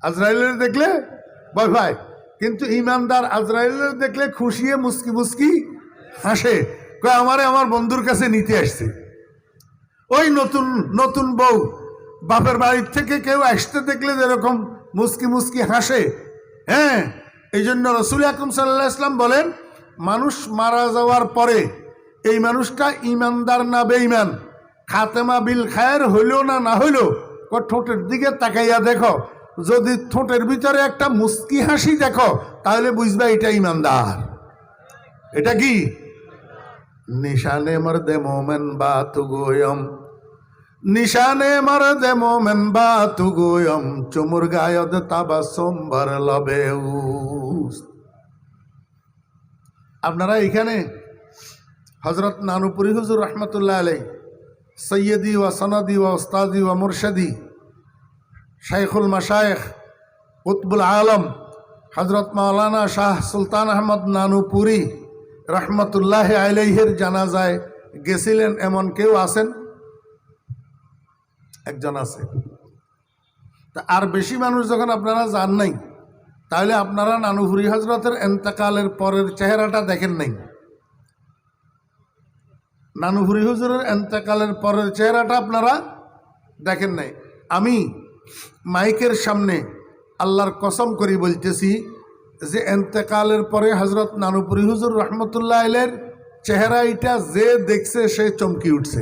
আজরাইলের দেখলে ভয় পায়, কিন্তু ইমানদার আজরাইলের দেখলে খুশিয়ে মুস্কি মুস্কি হাসে, কয় আমারে আমার বন্ধুর কাছে নিতে আসছে। ওই নতুন নতুন বউ বাপের বাড়ির থেকে কেউ আসতে দেখলে যেরকম মুস্কি মুস্কি হাসে, হ্যাঁ, এই জন্য রসুল আকরাম সাল্লাল্লাহু আলাইহি ওয়াসাল্লাম বলেন মানুষ মারা যাওয়ার পরে এই মানুষটা ইমানদার না বেঈমান, খাতেমা বিল খায়ের হইল না হইল, ঠোঁটের দিকে তাকাইয়া দেখো, যদি ঠোঁটের ভিতরে একটা মুস্কি হাসি দেখো তাহলে বুঝবা এটা ইমানদার। এটা কি? নিশানে মর্দে মোমেন বা তু গোয়ম, নিশানে মর্দে মোমেন বা তু গোয়ম, চুমুর গায়দ তাবাসুম ভর লবে। আপনারা এখানে হযরত নানুপুরি হুজুর রহমতুল্লাহ আলাইহি সৈয়দি ওয়া সনদি ওয়া উস্তাদি ওয়া মুরশিদি শাইখুল মাশায়েখ কুতবুল আলম হযরত মাওলানা শাহ সুলতান আহমদ নানুপুরি রহমতুল্লাহ আলাইহির জানাজায় গেছিলেন এমন কেউ আছেন? একজন আছে। তা আর বেশি মানুষ যখন আপনারা জান নাই তাহলে আপনারা নানুপুরি হজরতের এন্তেকালের পরের চেহারাটা দেখেন নাই। নানুপুরি হুজুরের এন্তেকালের পরের চেহারাটা আপনারা দেখেন নাই। আমি মাইকের সামনে আল্লাহর কসম করি বলতেছি যে এন্তেকালের পরে হজরত নানুপুরি হুজুর রহমতুল্লাহ আলাইহির চেহারা এটা যে দেখছে সে চমকি উঠছে।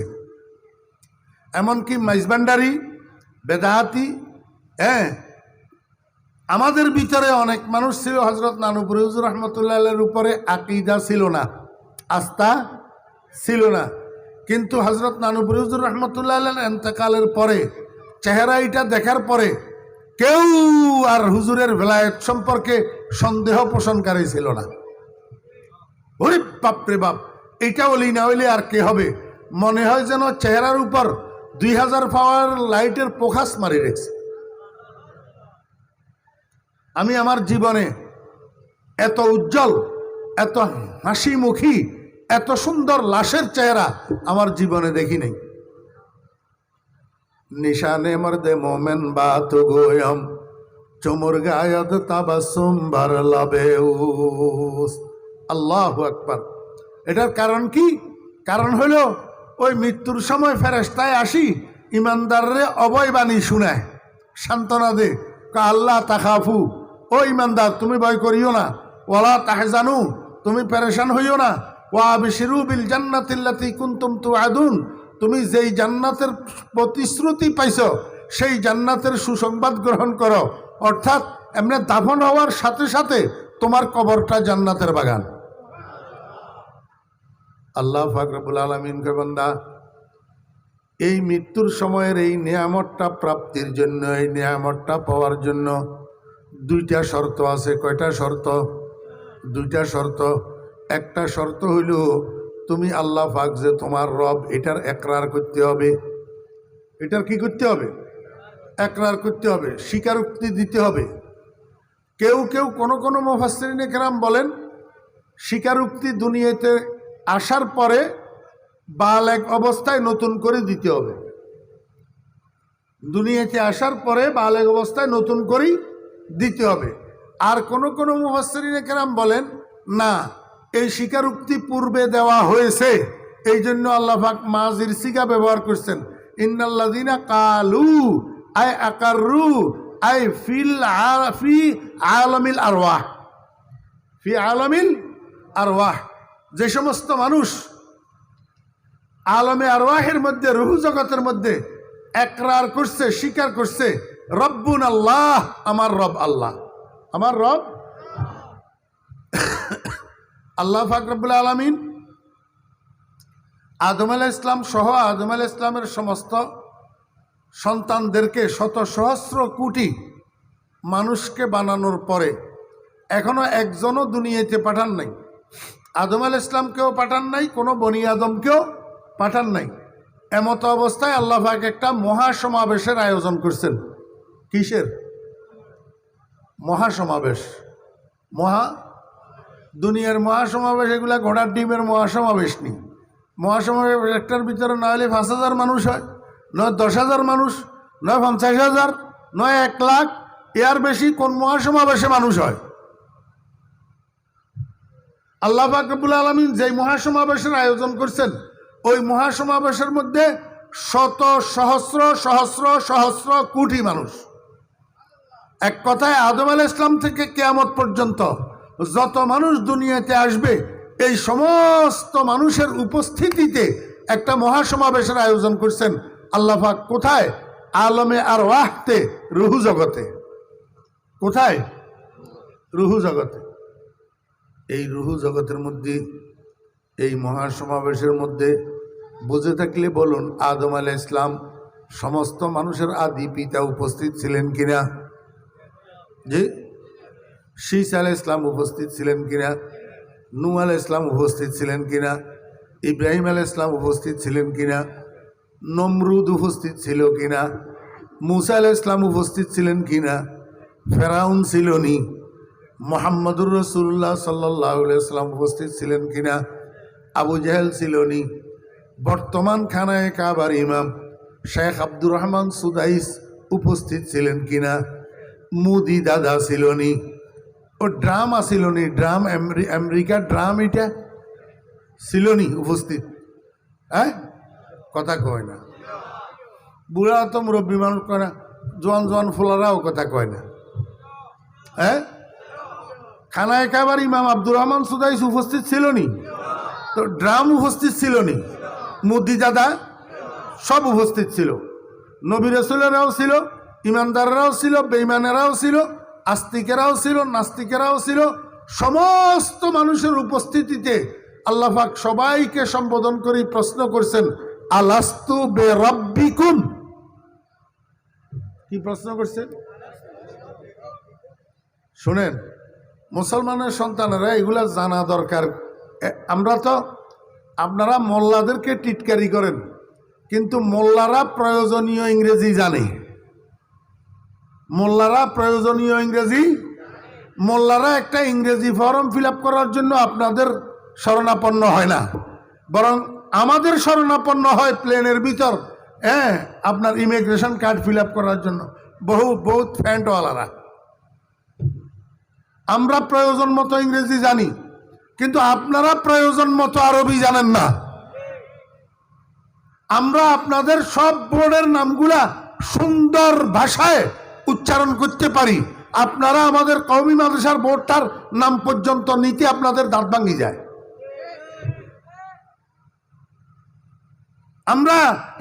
এমনকি মাইজবান্ডারি বেদাহাতি, হ্যাঁ, আমাদের ভিতরে অনেক মানুষ ছিল হজরত নানুপুরি হুজুর রহমতুল্লাহ আলাইহির উপরে আকীদা ছিল না, আস্থা ছিল না, কিন্তু হজরত নানুপুরি হুজুর রহমতুল্লাহ আলাইহির এন্তেকালের পরে চেহারা এটা দেখার পরে কেউ আর হুজুরের ভেলায়েত সম্পর্কে সন্দেহ পোষণকারী ছিল না। ওরে বাপরে বাপ, এটা বলি না হইলে আর কে হবে, মনে হয় যেন চেহারার উপর 2000 পাওয়ার লাইটের পোখাস মারি রেখেছে। আমি আমার জীবনে এত উজ্জ্বল, এত হাসি মুখী, এত সুন্দর লাশের চেহারা আমার জীবনে দেখি নাই। নিশানে মর্দে মোমেন বা তু গোয়ম, চুমুর গায়দ তাবাসুম ভর লবে। আল্লাহু আকবার। এটার কারণ কি? কারণ হলো ওই মৃত্যুর সময় ফেরেশতায় আসি ইমানদাররে অভয় বাণী শুনায়, সান্ত্বনা দে, আল্লাহ তাখাফু, ও ইমানদার তুমি ভয় করিও না, ওয়ালা তাহজানু তুমি পেরেশান হইও না, ওয়া আবশিরু বিল জান্নাতিল্লাতী কুনতুম তুআদুন তুমি যেই জান্নাতের প্রতিশ্রুতি পাইছো সেই জান্নাতের সুসংবাদ গ্রহণ করো। অর্থাৎ এমনি দাফন হওয়ার সাথে সাথে তোমার কবরটা জান্নাতের বাগান। আল্লাহ পাক রব্বুল আলামিন কে বান্দা, এই মৃত্যুর সময়ের এই নিয়ামতটা প্রাপ্তির জন্য, এই নিয়ামতটা পাওয়ার জন্য দুইটা শর্ত আছে। কয়টা শর্ত? দুইটা শর্ত। একটা শর্ত হইল তুমি আল্লাহ পাক যে তোমার রব এটার একরার করতে হবে। এটার কি করতে হবে? একরার করতে হবে, স্বীকারোক্তি দিতে হবে। কেউ কেউ কোনো মুফাসসিরিনে কেরাম বলেন স্বীকারোক্তি দুনিয়াতে আসার পরে বালেগ অবস্থায় নতুন করে দিতে হবে। দুনিয়াতে আসার পরে বালেগ অবস্থায় নতুন করেই দিতে হবে। আর কোনো মুফাসসিরিনে কেরাম বলেন না, এই স্বীকারোক্তি পূর্বে দেওয়া হয়েছে, এই জন্য আল্লাহ পাক মাজির সিগা ব্যবহার করছেন। ইন্নাল্লাযীনা কালু আই আকাররু আই ফি আলামিল আরওয়াহ, ফি আলামিল আরওয়াহ, যে সমস্ত মানুষ আলমে আরওয়াহের মধ্যে, রূহ জগতের মধ্যে একরার করছে, স্বীকার করছে রব্বুন আল্লাহ, আমার রব আল্লাহ, আমার রব আল্লাহ পাক রব্বুল আলামিন আদম আলাইহিস সালাম সহ আদম আলাইহিস সালামের সমস্ত সন্তানদেরকে শত সহস্র কোটি মানুষকে বানানোর পরে এখনো একজনও দুনিয়াতে পাঠান নাই। আদম আলাইহিস সালামকেও পাঠান নাই, কোনো বনি আদমকেও পাঠান নাই। এমত অবস্থায় আল্লাহ পাক একটা মহাসমাবেশের আয়োজন করছেন। কিসের মহাসমাবেশ? দুনিয়ার মহাসমাবেশ এগুলা ঘোড়ার ডিমের মহাসমাবেশ নেই। মহাসমাবেশ একটার ভিতরে না হলে 5,000 মানুষ হয়, নয় 10,000 মানুষ, নয় 50,000, নয় 1 লাখ, এর বেশি কোন মহাসমাবেশে মানুষ হয়? আল্লাহ পাক রব্বুল আলামিন যেই মহাসমাবেশের আয়োজন করছেন ওই মহাসমাবেশের মধ্যে শত সহস্র সহস্র সহস্র কোটি মানুষ। এক কথায় আদম আলাইহিস সালাম থেকে কিয়ামত পর্যন্ত যত মানুষ দুনিয়াতে আসবে এই সমস্ত মানুষের উপস্থিতিতে একটা মহাসমাবেশের আয়োজন করছেন আল্লাহ পাক। কোথায়? আলমে আরওয়াহতে, রূহ জগতে। কোথায়? রূহ জগতে। এই রূহ জগতের মধ্যে, এই মহাসমাবেশের মধ্যে বুঝে থাকলে বলুন, আদম আলাইহিস সালাম সমস্ত মানুষের আদি পিতা উপস্থিত ছিলেন কিনা? জি। শীস আলাইহিস সালাম উপস্থিত ছিলেন কিনা? নূহ আলাইহিস সালাম উপস্থিত ছিলেন কিনা? ইব্রাহিম আলাইহিস সালাম উপস্থিত ছিলেন কিনা? নমরুদ উপস্থিত ছিল কিনা? মুসা আলাইহিস সালাম উপস্থিত ছিলেন কিনা? ফেরাউন ছিল নি? মুহাম্মদুর রাসূলুল্লাহ সাল্লাল্লাহু আলাইহি ওয়াসাল্লাম উপস্থিত ছিলেন কিনা? আবু জাহেল ছিল নি? বর্তমান খানায়ে কাবার ইমাম শেখ আব্দুর রহমান সুদাইস উপস্থিত ছিলেন কিনা? মুদি দাদা ছিল নি? ও ড্রাম আসিল নি? ড্রাম আমেরিকার ড্রাম এটা ছিল নি উপস্থিত? হ্যাঁ, কথা কয় না। বুড়া তো মুরব্বী মানুষ কয় না, জোয়ান জোয়ান ফোলারাও কথা কয় না। হ্যাঁ, খানায়ে কাবার ইমাম আব্দুর রহমান সুদাইস উপস্থিত ছিল নি? তো ড্রাম উপস্থিত ছিল নি? মুদি দাদা সব উপস্থিত ছিল। নবী রাসূলেরাও ছিল, ইমানদাররাও ছিল, বেঈমানেরাও ছিল, আস্তিকেরাও ছিল, নাস্তিকেরাও ছিল। সমস্ত মানুষের উপস্থিতিতে আল্লাহ পাক সবাইকে সম্বোধন করে প্রশ্ন করছেন, আলাস্তু বিরাব্বিকুম। কি প্রশ্ন করছেন? শুনেন, মুসলমানের সন্তানেরা এগুলা জানা দরকার। আমরা তো, আপনারা মোল্লাদেরকে টিটকারি করেন, কিন্তু মোল্লারা প্রয়োজনীয় ইংরেজি জানে। মোল্লারা প্রয়োজনীয় ইংরেজি, মোল্লারা একটা ইংরেজি ফর্ম ফিল আপ করার জন্য আপনাদের শরণাপন্ন হয় না, বরং আমাদের শরণাপন্ন হয় প্লেনের ভিতর, হ্যাঁ, আপনার ইমিগ্রেশন কার্ড ফিল আপ করার জন্য। বহুত ফ্যান্টওয়ালারা। আমরা প্রয়োজন মতো ইংরেজি জানি, কিন্তু আপনারা প্রয়োজন মতো আরবি জানেন না। আমরা আপনাদের সব বোর্ডের নামগুলা সুন্দর ভাষায় উচ্চারণ করতে পারি, আপনারা আমাদের কওমি মাদ্রাসার বোর্ডটার নাম পর্যন্ত নিতে আপনাদের দাঁত ভাঙি যায়। আমরা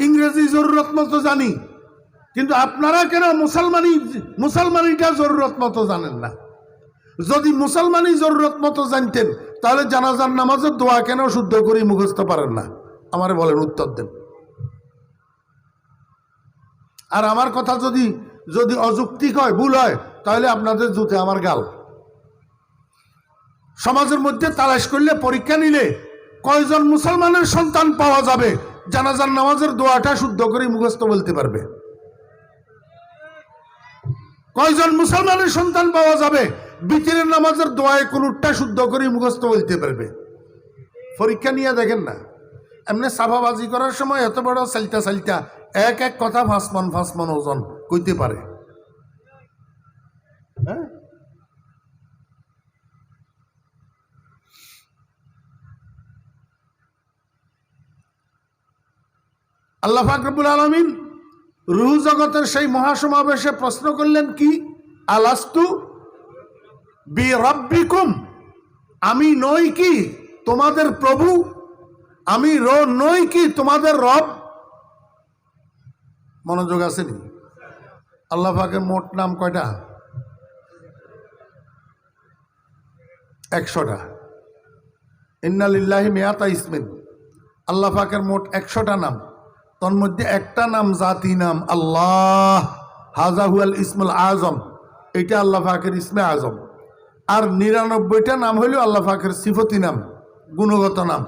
ইংরেজি জরুরত মতো জানি, কিন্তু আপনারা কেন মুসলমানিটা জরুরত মতো জানেন না? যদি মুসলমানি জরুরত মতো জানতেন তাহলে জানাজার নামাজের দোয়া কেন শুদ্ধ করে মুখস্থ পারেন না? আমারে বলেন, উত্তর দেন। আর আমার কথা যদি যদি অযৌক্তিক হয়, ভুল হয়, তাহলে আপনাদের জুতে আমার গাল। সমাজের মধ্যে তালাশ করলে, পরীক্ষা নিলে কয়জন মুসলমানের সন্তান পাওয়া যাবে জানাজার নামাজের দোয়াটা শুদ্ধ করে মুখস্থ বলতে পারবে? কয়জন মুসলমানের সন্তান পাওয়া যাবে বিতিরের নামাজের দোয়ায় কোনটা শুদ্ধ করে মুখস্থ বলতে পারবে? পরীক্ষা নিয়ে দেখেন না। এমনি সাফাবাজি করার সময় এত বড় সালতা এক এক কথা ফাঁসমান ওজন কইতে পারে। হ্যাঁ, আল্লাহ পাক রব্বুল আলামিন রূহ জগতের সেই মহাসমাবেশে প্রশ্ন করলেন, কি আলাস্তু বিরাব্বিকুম, আমি নই কি তোমাদের প্রভু? আমি নই কি তোমাদের রব? মনোযোগ আসেনি? আল্লাহ পাকের মোট নাম কয়টা? 100টা। ইন্না লিল্লাহি মিয়াতা ইসমিন, আল্লাহ পাকের মোট 100টা নাম। তোর মধ্যে একটা নাম জাতি নাম আল্লাহ, হাজা হুয়াল ইসমুল আজম, এটা আল্লাহ পাকের ইসমে আজম। আর 99টা নাম হইল আল্লাহ পাকের সিফতি নাম, গুণগত নাম।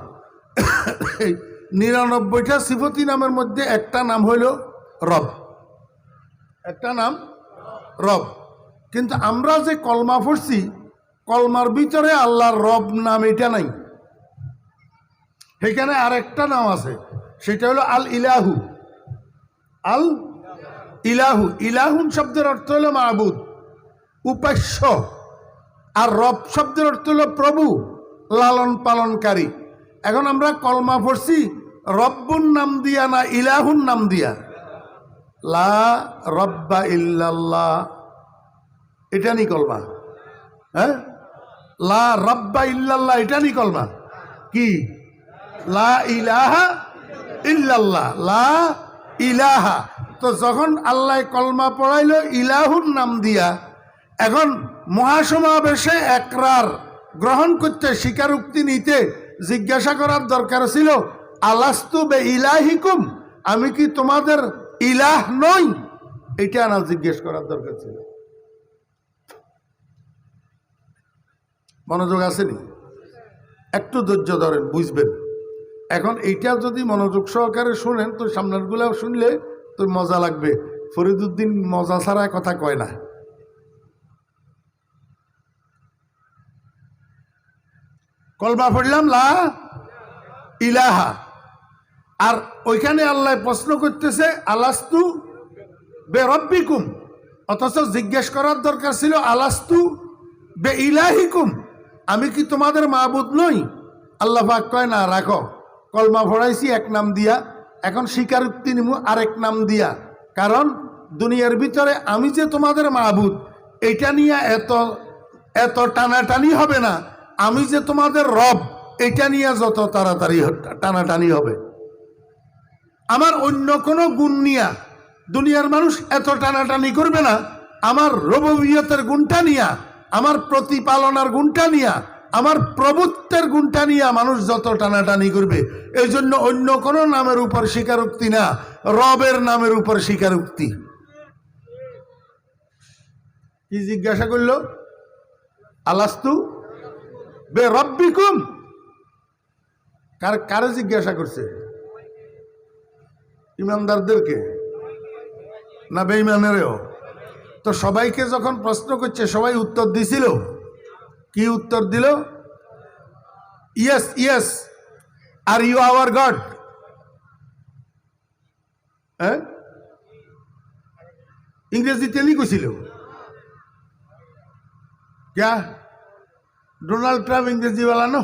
99টা সিফতি নামের মধ্যে একটা নাম হইল রব, একটা নাম রব। কিন্তু আমরা যে কলমা পড়ছি, কলমার ভিতরে আল্লাহর রব নাম এটা নাই। সেখানে আরেকটা নাম আছে, সেটা হলো আল ইলাহু। আল ইলাহু, ইলাহুন শব্দের অর্থ হলো মাবুদ, উপাস্য। আর রব শব্দের অর্থ হলো প্রভু, লালন পালনকারী। এখন আমরা কলমা পড়ছি রব্বুন নাম দিয়া না ইলাহুন নাম দিয়া? লা রব্বা ইল্লাল্লাহ, এটা নি কলমা। হ্যাঁ, লা রব্বা ইল্লাল্লাহ, এটা নি কলমা। কি? লা ইলাহা ইল্লাল্লাহ, লা ইলাহা। তো যখন আল্লাহ কলমা পড়াইলো ইলাহুন নাম দিয়া, এখন মহাসমাবেশে একরার গ্রহণ করতে, স্বীকারোক্তি নিতে জিজ্ঞাসা করার দরকার ছিল, আলাস্তু বে ইলাহিকুম, আমি কি তোমাদের ইলাহ নই? এটা না জিজ্ঞেস করার দরকার ছিল। মনোযোগ আসেনি? একটু ধৈর্য ধরেন, বুঝবেন। এখন এইটা যদি মনোযোগ সহকারে শুনেন তো সামনের গুলা শুনলে তো মজা লাগবে। ফরিদুদ্দিন মজা ছাড়া কথা কয় না। কলমা পড়লাম লা ইলাহা, আর ওইখানে আল্লাহ প্রশ্ন করতেছে আলাস্তু বে রব্বিকুম, অথচ জিজ্ঞেস করার দরকার ছিল আলাস্তু বে ইলাহিকুম, আমি কি তোমাদের মাবুদ নই? আল্লাহ পাক কয় না, রাখো, কলমা পড়াইছি এক নাম দিয়া, এখন স্বীকারোক্তি নিমু আরেক নাম দিয়া। কারণ দুনিয়ার ভিতরে আমি যে তোমাদের মাবুদ, এটা নিয়ে এত এত টানাটানি হবে না। আমি যে তোমাদের রব, এটা নিয়ে যত তাড়াতাড়ি টানাটানি হবে। আমার অন্য কোনো গুণ নিয়া দুনিয়ার মানুষ এত টানাটানি করবে না। আমার রববিয়তের গুণটা নিয়া, আমার প্রতিপালনার গুণটা নিয়া, আমার প্রভুত্বের গুণটা নিয়ে মানুষ যত টানাটানি করবে, এই জন্য অন্য কোনো নামের উপর স্বীকারোক্তি না, রবের নামের উপর স্বীকারোক্তি। কি জিজ্ঞাসা করল? আলাস্তু বে রব্বিকুম, কারে জিজ্ঞাসা করছে? ইমানদারদেরকে না বেঈমানেরও? তো সবাইকে যখন প্রশ্ন করছে সবাই উত্তর দিছিল। কি উত্তর দিল? Yes yes, are you our God. হ্যাঁ, ইংরেজিতে লিখেছিল। क्या डोनाल्ड ट्रम्प इंग्रेजी वाला ना?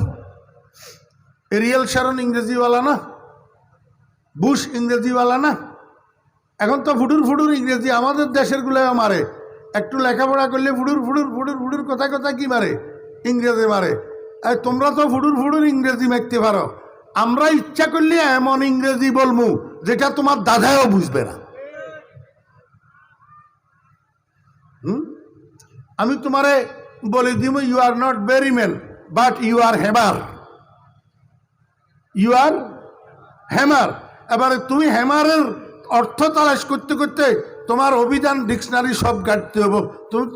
एरियल शरण इंग्रेजी वाला ना? বুশ ইংরেজিওয়ালা না, এখন তো ফুটুর ফুটুর ইংরেজি আমাদের দেশের গুলোও মারে। একটু লেখাপড়া করলে ফুটুর ফুটুর ফুটুর ফুটুর কোথায় কোথায় কি মারে, ইংরেজি মারে। আর তোমরা তো ফুটুর ফুটুর ইংরেজি মারতে পারো, আমরা ইচ্ছা করলে এমন ইংরেজি বলবো যেটা তোমার দাদাও বুঝবে না। আমি তোমারে বলে দিব, you are not very man but you are hammer, you are hammer. এবারে তুমি হ্যামারের অর্থ তালাশ করতে করতে তোমার অভিধান ডিকশনারি সব কাটতে হবে। তুমি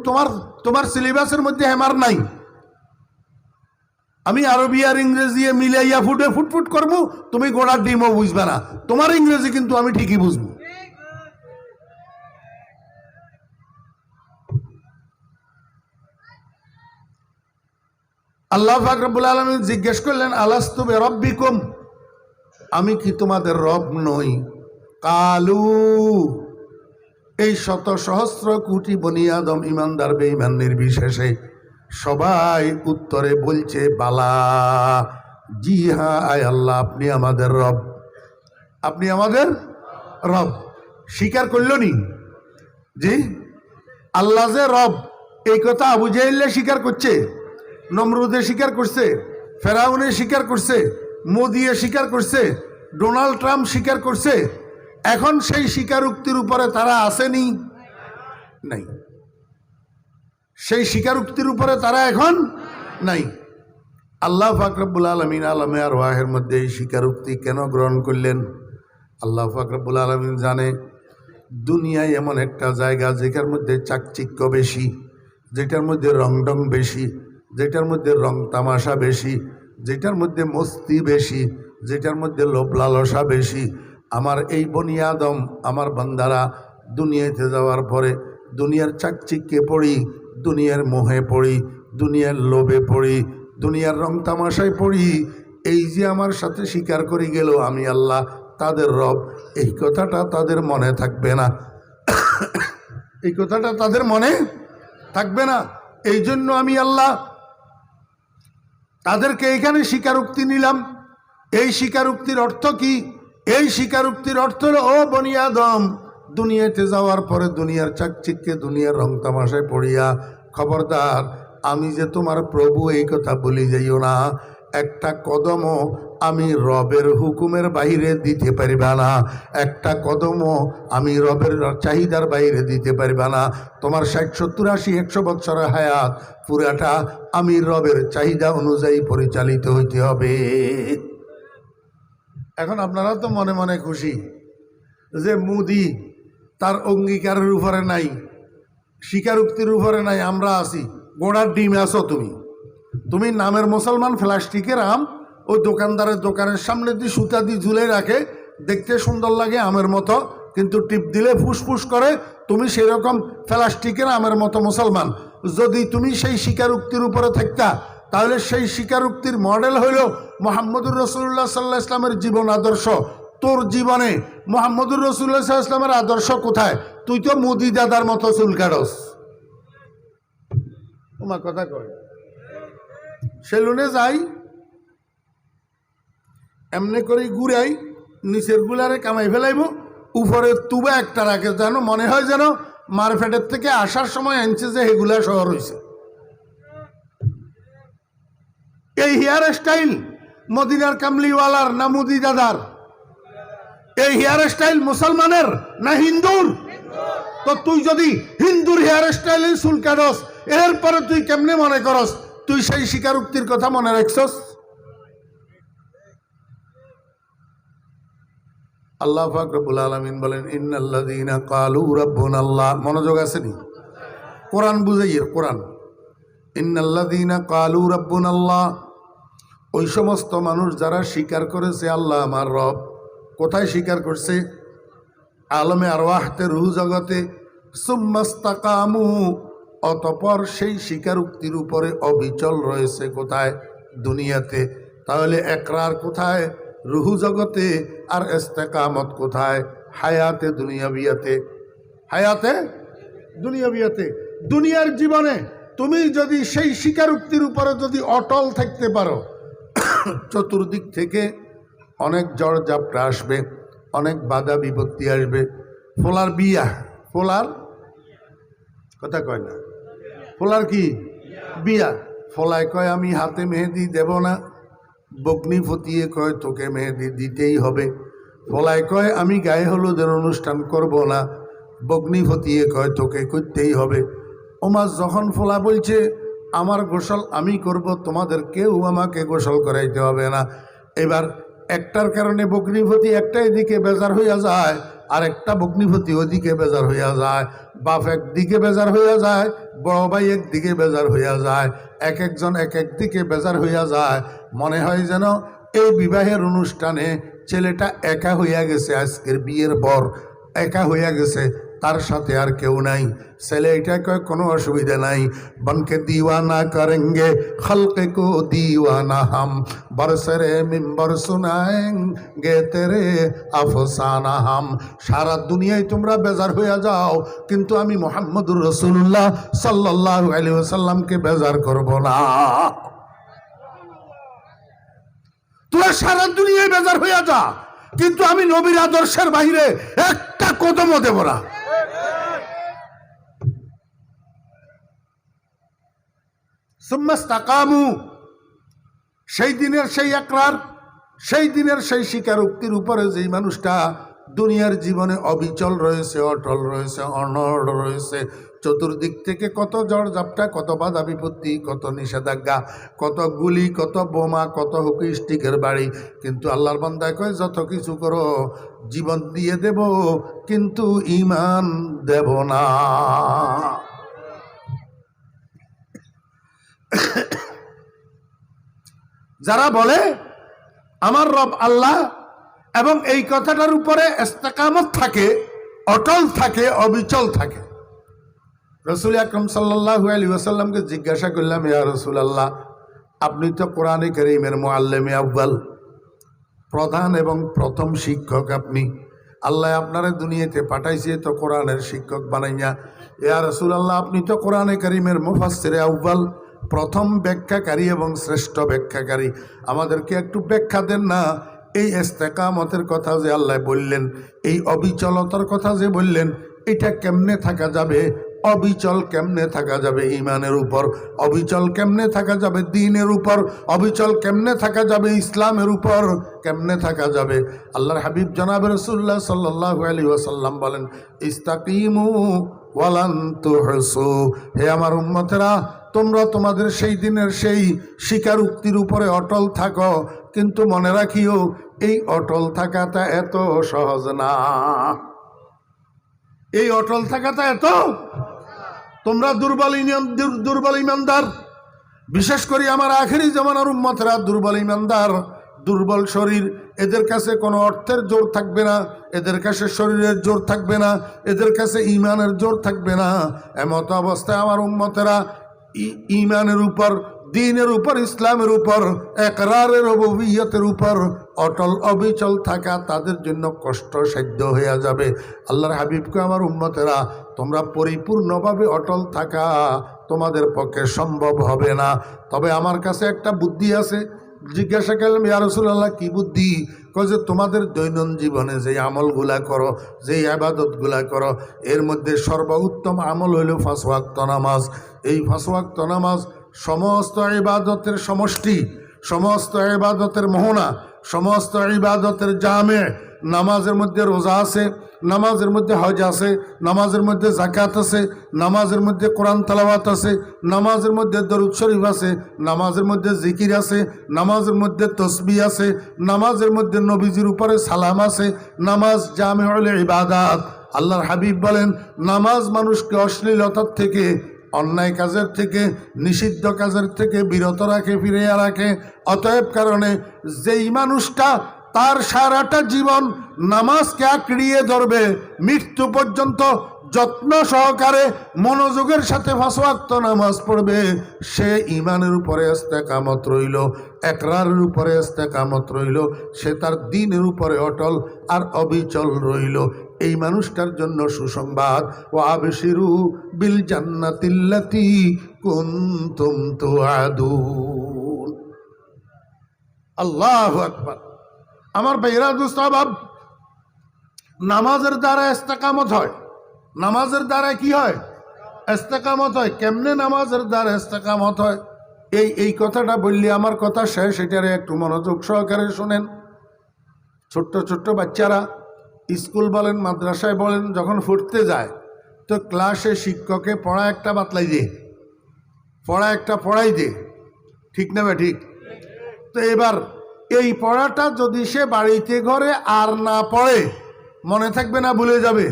তোমার সিলেবাসের মধ্যে হ্যামার নাই। আমি আরবি আর ইংরেজি মিলাইয়া ফুটে ফুটফুট করবো, তুমি গোড়ার ডিমও বুঝবে না। তোমার ইংরেজি কিন্তু আমি ঠিকই বুঝবো। আল্লাহ পাক রব্বুল আলামিন জিজ্ঞেস করলেন, আলাস্তু বিরাব্বিকুম, আমি কি তোমাদের রব নই? কালু, এই শত সহস্র কোটি বনি আদম ইমানদার বেঈমান নির্বিশেষে সবাই উত্তরে বলছে বালা, জি হ্যাঁ আয় আল্লাহ, আপনি আমাদের রব, আপনি আমাদের রব। স্বীকার করল নি? জি, আল্লাহ যে রব এই কথা আবু জাহেলে স্বীকার করছে, নমরুদে স্বীকার করছে, ফেরাউনে স্বীকার করছে, মোদিয়ে স্বীকার করছে, ডোনাল্ড ট্রাম্প স্বীকার করছে। এখন সেই স্বীকারোক্তির উপরে তারা আসেনি? নাই। সেই স্বীকারোক্তির উপরে তারা এখন নাই। আল্লাহ পাক রব্বুল আলামিন আলমে আরওয়াহের মধ্যে এই স্বীকারোক্তি কেন গ্রহণ করলেন? আল্লাহ পাক রব্বুল আলামিন জানে দুনিয়ায় এমন একটা জায়গা যেটার মধ্যে চাকচিক্য বেশি, যেটার মধ্যে রংডং বেশি, যেটার মধ্যে রং তামাশা বেশি, যেটার মধ্যে মস্তি বেশি, যেটার মধ্যে লোভ লালসা বেশি। আমার এই বনি আদম, আমার বান্দারা দুনিয়াতে যাওয়ার পরে দুনিয়ার চাকচিক্যে পড়ি, দুনিয়ার মোহে পড়ি, দুনিয়ার লোভে পড়ি, দুনিয়ার রং তামাশায় পড়ি। এই যে আমার সাথে স্বীকার করে গেল আমি আল্লাহ তাদের রব, এই কথাটা তাদের মনে থাকবে না। এই কথাটা তাদের মনে থাকবে না। এই জন্য আমি আল্লাহ তাদেরকে এখানে স্বীকারোক্তি নিলাম। এই স্বীকারোক্তির অর্থ কি? এই স্বীকারোক্তির অর্থ হলো, ও বনি আদম, দুনিয়াতে যাওয়ার পরে দুনিয়ার চাকচিক্যে দুনিয়ার রং তামাশায় পড়িয়া খবরদার আমি যে তোমার প্রভু এই কথা বলি যাইও না। একটা কদমও আমি রবের হুকুমের বাইরে দিতে পারিবা না, একটা কদমও আমি রবের চাহিদার বাইরে দিতে পারিবা না। তোমার 60, 70, 80, 100 বৎসরের হায়াত পুরাটা আমি রবের চাহিদা অনুযায়ী পরিচালিত হইতে হবে। এখন আপনারা তো মনে মনে খুশি যে মোদি তার অঙ্গীকারের উপরে নাই, স্বীকারোক্তির উপরে নাই, আমরা আছি। গোড়ার ডিম আছো তুমি। তুমি নামের মুসলমান, প্লাস্টিকের আম ওই দোকানদারের দোকানের সামনে দিয়ে সুতা দিয়ে ঝুলে রাখে, দেখতে সুন্দর লাগে আমের মতো, কিন্তু টিপ দিলে ফুসফুস করে। তুমি সেরকম প্লাস্টিকের আমের মতো মুসলমান। যদি তুমি সেই স্বীকারোক্তির উপরে থাকতা, তাহলে সেই স্বীকারোক্তির মডেল হইল মুহাম্মদুর রাসূলুল্লাহ সাল্লাল্লাহু আলাইহি ওয়াসাল্লামের জীবন আদর্শ। তোর জীবনে মুহাম্মদুর রাসূলুল্লাহ সাল্লাল্লাহু আলাইহি ওয়াসাল্লামের আদর্শ কোথায়? তুই তো মোদি দাদার মতো চুল কাটস। তোমার কথা কয়, সেলুনে যাই এমনি করে ঘুরাই, নিচের গুলারে কামাই ফেলাইব, উপরে তুবা একটা রাখে, যেন মনে হয় যেন মার্কেটের থেকে আসার সময় আনছে যে এগুলা শহর হয়েছে। এই হেয়ার স্টাইল মদিনার কামলিওয়ালার না মোদি দাদার? এই হেয়ার স্টাইল মুসলমানের না হিন্দুর? তো তুই যদি হিন্দুর হেয়ার স্টাইলে চুল কাটস, এরপরে তুই কেমনে মনে করস তুই সেই স্বীকারোক্তির কথা মনে রাখছস? আল্লাহ পাক রব্বুল আলামিন বলেন, ইন্নাল্লাযীনা ক্বালু রাব্বুনাল্লাহ। মনোযোগ আছে নি? কোরআন বুঝাইয়ের কোরআন। ইন্নাল্লাযীনা ক্বালু রাব্বুনাল্লাহ, ওই সমস্ত মানুষ যারা স্বীকার করেছে আল্লাহ আমার রব। কোথায় স্বীকার করছে? আলমে আরওয়াহতে, রূহ জগতে। সুম্মাস্তাকামু, অতঃপর সেই স্বীকারোক্তির উপরে অবিচল রয়েছে। কোথায়? দুনিয়াতে। তাহলে একরার কোথায়? রূহ জগতে। আর ইস্তেকামত কোথায়? হায়াতে দুনিয়াবিয়াতে। হায়াতে দুনিয়াবিয়াতে। দুনিয়ার জীবনে তুমি যদি সেই স্বীকারোক্তির উপরে যদি অটল থাকতে পারো, চতুর্দিক থেকে অনেক ঝড় ঝাপটা আসবে, অনেক বাধা বিপত্তি আসবে। ফোলার বিয়া, ফোলার কথা কয় না, ফোলার কি বিয়া। ফলায় কয় আমি হাতে মেহেদি দেব না, বগ্নি ফতিয়ে কয় তোকে মেহেদি দিতেই হবে। ফলায় কয় আমি গায়ে হলুদের অনুষ্ঠান করব না, বগ্নি ফতিয়ে কয় তোকে করতেই হবে। ওমার যখন ফোলা বলছে আমার গোসল আমি করব, তোমাদের কেউ আমাকে গোসল করাইতে হবে না। এবার একটার কারণে বগ্নিপতি একটা এদিকে বেজার হইয়া যায়, আর একটা বগ্নিপতি ওদিকে বেজার হইয়া যায়, বাপ একদিকে বেজার হইয়া যায়, বড় ভাই একদিকে বেজার হইয়া যায়, এক একজন এক একদিকে বেজার হইয়া যায়। মনে হয় যেন এই বিবাহের অনুষ্ঠানে ছেলেটা একা হইয়া গেছে, আজকের বিয়ের পর একা হইয়া গেছে, তার সাথে আর কেউ নাই। ছেলে এটা কয় কোনো অসুবিধা নাই, বনকে দিওয়ানা করেঙ্গে খলকে কো দিওয়ানা হাম, বরসরে মিম্বর সুনায়েঙ্গে তেরে আফসানা হাম। সারা দুনিয়ায় তোমরা বেজার হইয়া যাও, কিন্তু আমি মুহাম্মদুর রাসূলুল্লাহ সাল্লাল্লাহু আলাইহি ওয়াসাল্লামকে বেজার করব না। তোরা সারা দুনিয়ায় বেজার হইয়া যা, কিন্তু আমি নবীর আদর্শের বাইরে একটা কদমও দেব না। সুম্মাস্তাকামু, সেই দিনের সেই একরার, সেই দিনের সেই স্বীকারোক্তির উপরে যেই মানুষটা দুনিয়ার জীবনে অবিচল রয়েছে, অটল রয়েছে, অনড় রয়েছে, চতুর্দিক থেকে কত ঝড় ঝাপটা, কত বাধা বিপত্তি, কত নিষেধাজ্ঞা, কত গুলি, কত বোমা, কত হুকি স্টিকের বাড়ি, কিন্তু আল্লাহর বান্দা কয় যত কিছু করো জীবন দিয়ে দেব, কিন্তু ঈমান দেব না। যারা বলে আমার রব আল্লাহ এবং এই কথাটার উপরে ইস্তেকামত থাকে, অটল থাকে, অবিচল থাকে। রাসূল আকরাম সাল্লাল্লাহু আলাইহি ওয়াসাল্লামকে জিজ্ঞাসা করলাম, ইয়া রাসূলুল্লাহ, আপনি তো কোরআনে কারীমের মুআল্লিমে আউয়াল, প্রধান এবং প্রথম শিক্ষক আপনি, আল্লাহ আপনারে দুনিয়াতে পাঠাইছে তো কোরআনের শিক্ষক বানাইয়া। ইয়া রাসূলুল্লাহ, আপনি তো কোরআনে কারীমের মুফাসসিরে আউয়াল, প্রথম ব্যাখ্যাকারী এবং শ্রেষ্ঠ ব্যাখ্যাকারী, আমাদেরকে একটু ব্যাখ্যা দেন না। এই ইস্তেকামতের কথা যে আল্লাহ বললেন, এই অবিচলতার কথা যে বললেন, এটা কেমনে থাকা যাবে? অবিচল কেমনে থাকা যাবে ঈমানের উপর? অবিচল কেমনে থাকা যাবে দ্বীনের উপর? অবিচল কেমনে থাকা যাবে ইসলামের উপর? কেমনে থাকা যাবে? আল্লাহর হাবিব জনাব রাসূলুল্লাহ সাল্লাল্লাহু আলাইহি ওয়াসাল্লাম বলেন, ইস্তাকিমু ওয়ালান তুহসু, হে আমার উম্মতেরা, তোমরা তোমাদের সেই দিনের সেই স্বীকারোক্তির উপরে অটল থাকো, কিন্তু মনে রাখিও এই অটল থাকাটা এত সহজ না। এই অটল থাকাটা এত, তোমরা দুর্বল ইমানদার, বিশেষ করে আমার আখেরি জামানার উম্মতেরা দুর্বল ইমানদার, দুর্বল শরীর, এদের কাছে কোনো অর্থের জোর থাকবে না, এদের কাছে শরীরের জোর থাকবে না, এদের কাছে ঈমানের জোর থাকবে না। এমত অবস্থায় আমার উম্মতেরা ঈমানের উপর, দ্বীনের উপর, ইসলামের উপর, ইকরারের রুবুবিয়তের উপর অটল অবিচল থাকা তাদের জন্য কষ্টসাধ্য হয়ে যাবে। আল্লাহর হাবিবকে আমার উম্মতেরা তোমরা পরিপূর্ণভাবে অটল থাকা তোমাদের পক্ষে সম্ভব হবে না। তবে আমার কাছে একটা বুদ্ধি আছে। জিজ্ঞাসা করলাম, ইয়া রাসূলুল্লাহ, কি বুদ্ধি? কয় যে তোমাদের দৈনন্দিন জীবনে যে আমলগুলা করো, যেই ইবাদতগুলা করো, এর মধ্যে সর্বোত্তম আমল হইল 5 ওয়াক্ত নামাজ। এই 5 ওয়াক্ত নামাজ সমস্ত ইবাদতের সমষ্টি, সমস্ত ইবাদতের মোহনা, সমস্ত ইবাদতের জামে। নামাজের মধ্যে রোজা আছে, নামাজের মধ্যে হজ আছে, নামাজের মধ্যে যাকাত আছে, নামাজের মধ্যে কোরআন তেলাওয়াত আছে, নামাজের মধ্যে দরুদ শরীফ আছে, নামাজের মধ্যে জিকির আছে, নামাজের মধ্যে তসবিহ আছে, নামাজের মধ্যে নবীজির উপরে সালাম আছে। নামাজ জামিউল ইবাদাত। আল্লাহর হাবিব বলেন, নামাজ মানুষকে অশ্লীলতার থেকে, অন্যায় কাজের থেকে, নিষিদ্ধ কাজের থেকে বিরত রাখে, ফিরিয়ে রাখে। অতএব কারণে যেই মানুষটা তার সারাটা জীবন নামাজকে আঁকড়িয়ে ধরবে, মৃত্যু পর্যন্ত যত্ন সহকারে মনোযোগের সাথে 5 ওয়াক্ত নামাজ পড়বে, সে ঈমানের উপরে ইস্তেকামত রইল, ইকরারের উপরে ইস্তেকামত রইল, সে তার দ্বীনের উপরে অটল আর অবিচল রইল। এই মানুষটার জন্য সুসংবাদ, ওয়া আবশিরু বিল জান্নাতিল্লাতী কুনতুম তুআদুন। আল্লাহু আকবার। আমার ভাইরা, দুস্তাবাব, নামাজের দ্বারা ইস্তেকামত হয়। নামাজের দ্বারা কি হয়? ইস্তেকামত হয়। কেমনে নামাজের দ্বারা ইস্তেকামত হয়? এই কথাটা বললে আমার কথা শেষ, এটারে একটু মনোযোগ সহকারে শোনেন। ছোট্ট ছোট্ট বাচ্চারা স্কুল বলেন মাদ্রাসায় বলেন যখন পড়তে যায় তো ক্লাসে শিক্ষকে পড়া একটা বাতলাই দিয়ে, পড়া একটা পড়াই দে, ঠিক না? ঠিক। তো এবার এই পড়াটা যদি সে বাড়িতে ঘরে আর না পড়ে মনে থাকবে না, ভুলে যাবে।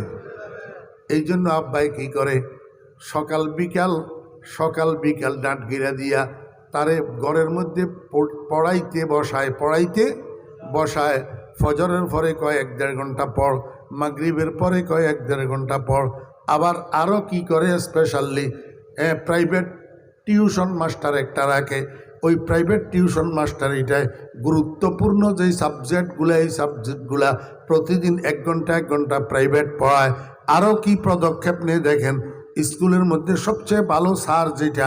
এই জন্য আব্বাই কি করে, সকাল বিকাল ডাঁট গিরা দিয়া তারে ঘরের মধ্যে পড়াইতে বসায়। ফজরের পরে কয় 1-1.5 ঘন্টা পড়, মাগরিবের পরে কয় 1-1.5 ঘন্টা পড়। আবার আরও কি করে, স্পেশালি প্রাইভেট টিউশন মাস্টার একটা রাখে। ওই প্রাইভেট টিউশন মাস্টার এটায় গুরুত্বপূর্ণ যেই সাবজেক্টগুলো, এই সাবজেক্টগুলা প্রতিদিন 1 ঘন্টা প্রাইভেট পড়ায়। আরও কি পদক্ষেপ নিয়ে দেখেন, স্কুলের মধ্যে সবচেয়ে ভালো স্যার যেটা,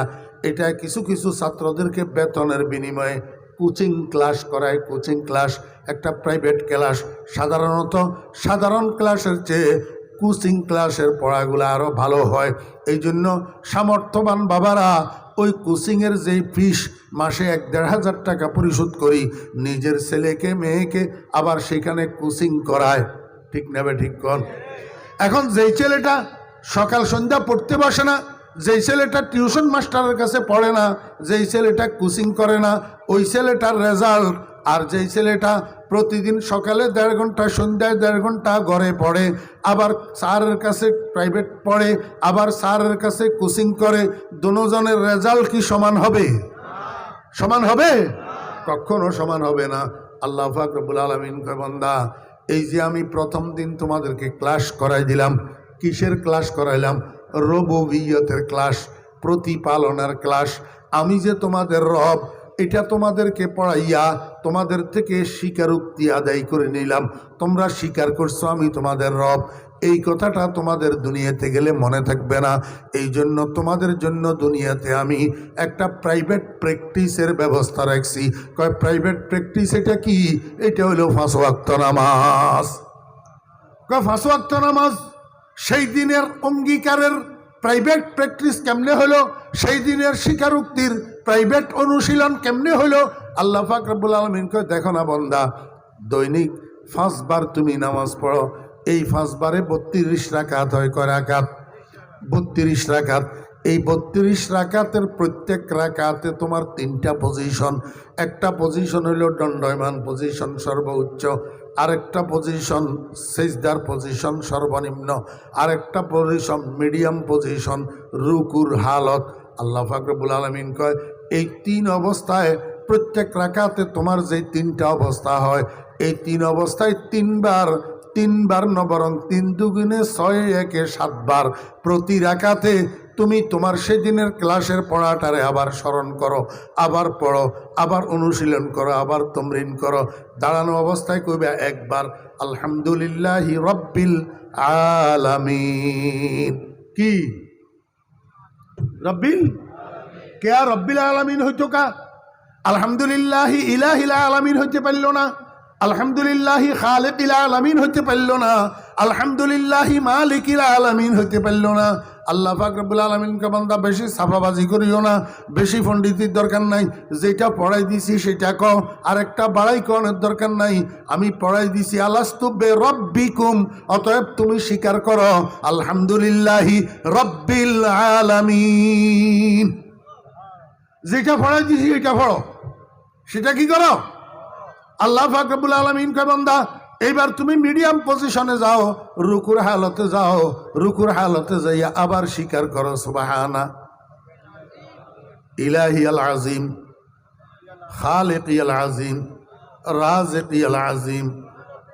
এটা কিছু কিছু ছাত্রদেরকে বেতনের বিনিময়ে কোচিং ক্লাস করায়। কোচিং ক্লাস একটা প্রাইভেট ক্লাস, সাধারণত সাধারণ ক্লাসের চেয়ে কোচিং ক্লাসের পড়াগুলো আরও ভালো হয়। এই জন্য সামর্থ্যবান বাবারা ওই কোচিংয়ের যেই ফিস মাসে 1-1.5 টাকা পরিশোধ করি, নিজের ছেলেকে মেয়েকে আবার সেখানে কোচিং করায়। ঠিক নেবে, ঠিক কর। এখন যেই ছেলেটা সকাল সন্ধ্যা পড়তে বসে না, যেই ছেলেটা টিউশন মাস্টারের কাছে পড়ে না, যেই ছেলেটা কোচিং করে না, ওই ছেলেটার রেজাল্ট আর যেই ছেলেটা প্রতিদিন সকালে 1.5 ঘন্টা সন্ধ্যায় 1.5 ঘন্টা ঘরে পড়ে, আবার স্যারের কাছে প্রাইভেট পড়ে, আবার স্যারের কাছে কোচিং করে, দুজনের রেজাল্ট কি সমান হবে? সমান হবে? কখনো সমান হবে না। আল্লাহ পাক রব্বুল আলামিন কয়, বান্দা এই যে আমি প্রথম দিন তোমাদেরকে ক্লাস করাই দিলাম, কিসের ক্লাস করাইলাম? রুবুবিয়তের ক্লাস, প্রতিপালনের ক্লাস। আমি যে তোমাদের রব, এটা তোমাদেরকে পড়াইয়া তোমাদের থেকে স্বীকারোক্তি আদায় করে নিলাম। তোমরা স্বীকার করছো আমি তোমাদের রব। এই কথাটা তোমাদের দুনিয়াতে গেলে মনে থাকবে না। এই জন্য তোমাদের জন্য দুনিয়াতে আমি একটা প্রাইভেট প্র্যাকটিসের ব্যবস্থা রাখছি। কয় প্রাইভেট প্র্যাকটিস এটা কি? এটা হলো 5 ওয়াক্ত নামাজ। কয় 5 ওয়াক্ত নামাজ সেই দিনের অঙ্গীকারের প্রাইভেট প্র্যাকটিস কেমনে হলো? সেই দিনের স্বীকারোক্তির প্রাইভেট অনুশীলন কেমনে হলো? আল্লাহ পাক রব্বুল আলামিন কয়, দেখো না বান্দা, দৈনিক 5 বার তুমি নামাজ পড়ো। এই 5 বারে 32 রাকাত হয়। কয় রাকাত? 32 রাকাত। এই 32 রাকাতের প্রত্যেক রাকাতে তোমার 3টা পজিশন। একটা পজিশন হইল দণ্ডায়মান পজিশন সর্বোচ্চ, আরেকটা পজিশন সেজদার পজিশন সর্বনিম্ন, আরেকটা পজিশন মিডিয়াম পজিশন রুকুর হালত। আল্লাহ পাক রব্বুল আলামিন কয়, এই 3 অবস্থায় প্রত্যেক রাকাতে তোমার যে 3টা অবস্থা হয়, এই 3 অবস্থায় 3 বার নবরং 3 দুগুণে 6 একে 7 বার প্রতি রাকাতে তুমি তোমার সেদিনের ক্লাসের পড়াটারে আবার স্মরণ করো, আবার পড়ো, আবার অনুশীলন করো, আবার তমরিন করো। দাঁড়ানো অবস্থায় কইবে একবার আলহামদুলিল্লাহি রব্বিল আলামিন। কি রব্বিল? কে রব্বিল আলামিন হইতো কা? আলহামদুলিল্লাহি ইলাহিল আলামিন হইতে পারল না, আলহামদুলিল্লাহি খালিকিল আলামিন হইতে পারল না, আলহামদুলিল্লাহি মালিকিল আলামিন হইতে পারল না। আল্লাহ পাক রব্বুল আলামিনকে বান্দা বেশি সাফাবাজি করিও না, বেশি পণ্ডিতির দরকার নাই। যেটা পড়াই দিছি সেটা কও, আরেকটা বাড়াই কনের দরকার নাই। আমি পড়াই দিছি আলাস্তু বিরব্বিকুম, অতএব তুমি স্বীকার করো আলহামদুলিল্লাহি রব্বিল আলামিন। যেটা পড়াই দিছি এটা পড়ো, সেটা কি করো? আল্লাহ পাক রব্বুল আলামিন কয়, বান্দা এইবার তুমি মিডিয়াম পজিশনে যাও, রুকুর হালতে যাও, রুকুর হালতে যাইয়া আবার স্বীকার করো সুবহানা ইলাহিয়াল আজিম, খালিকিয়াল আজিম, রাজিকিয়াল আজিম।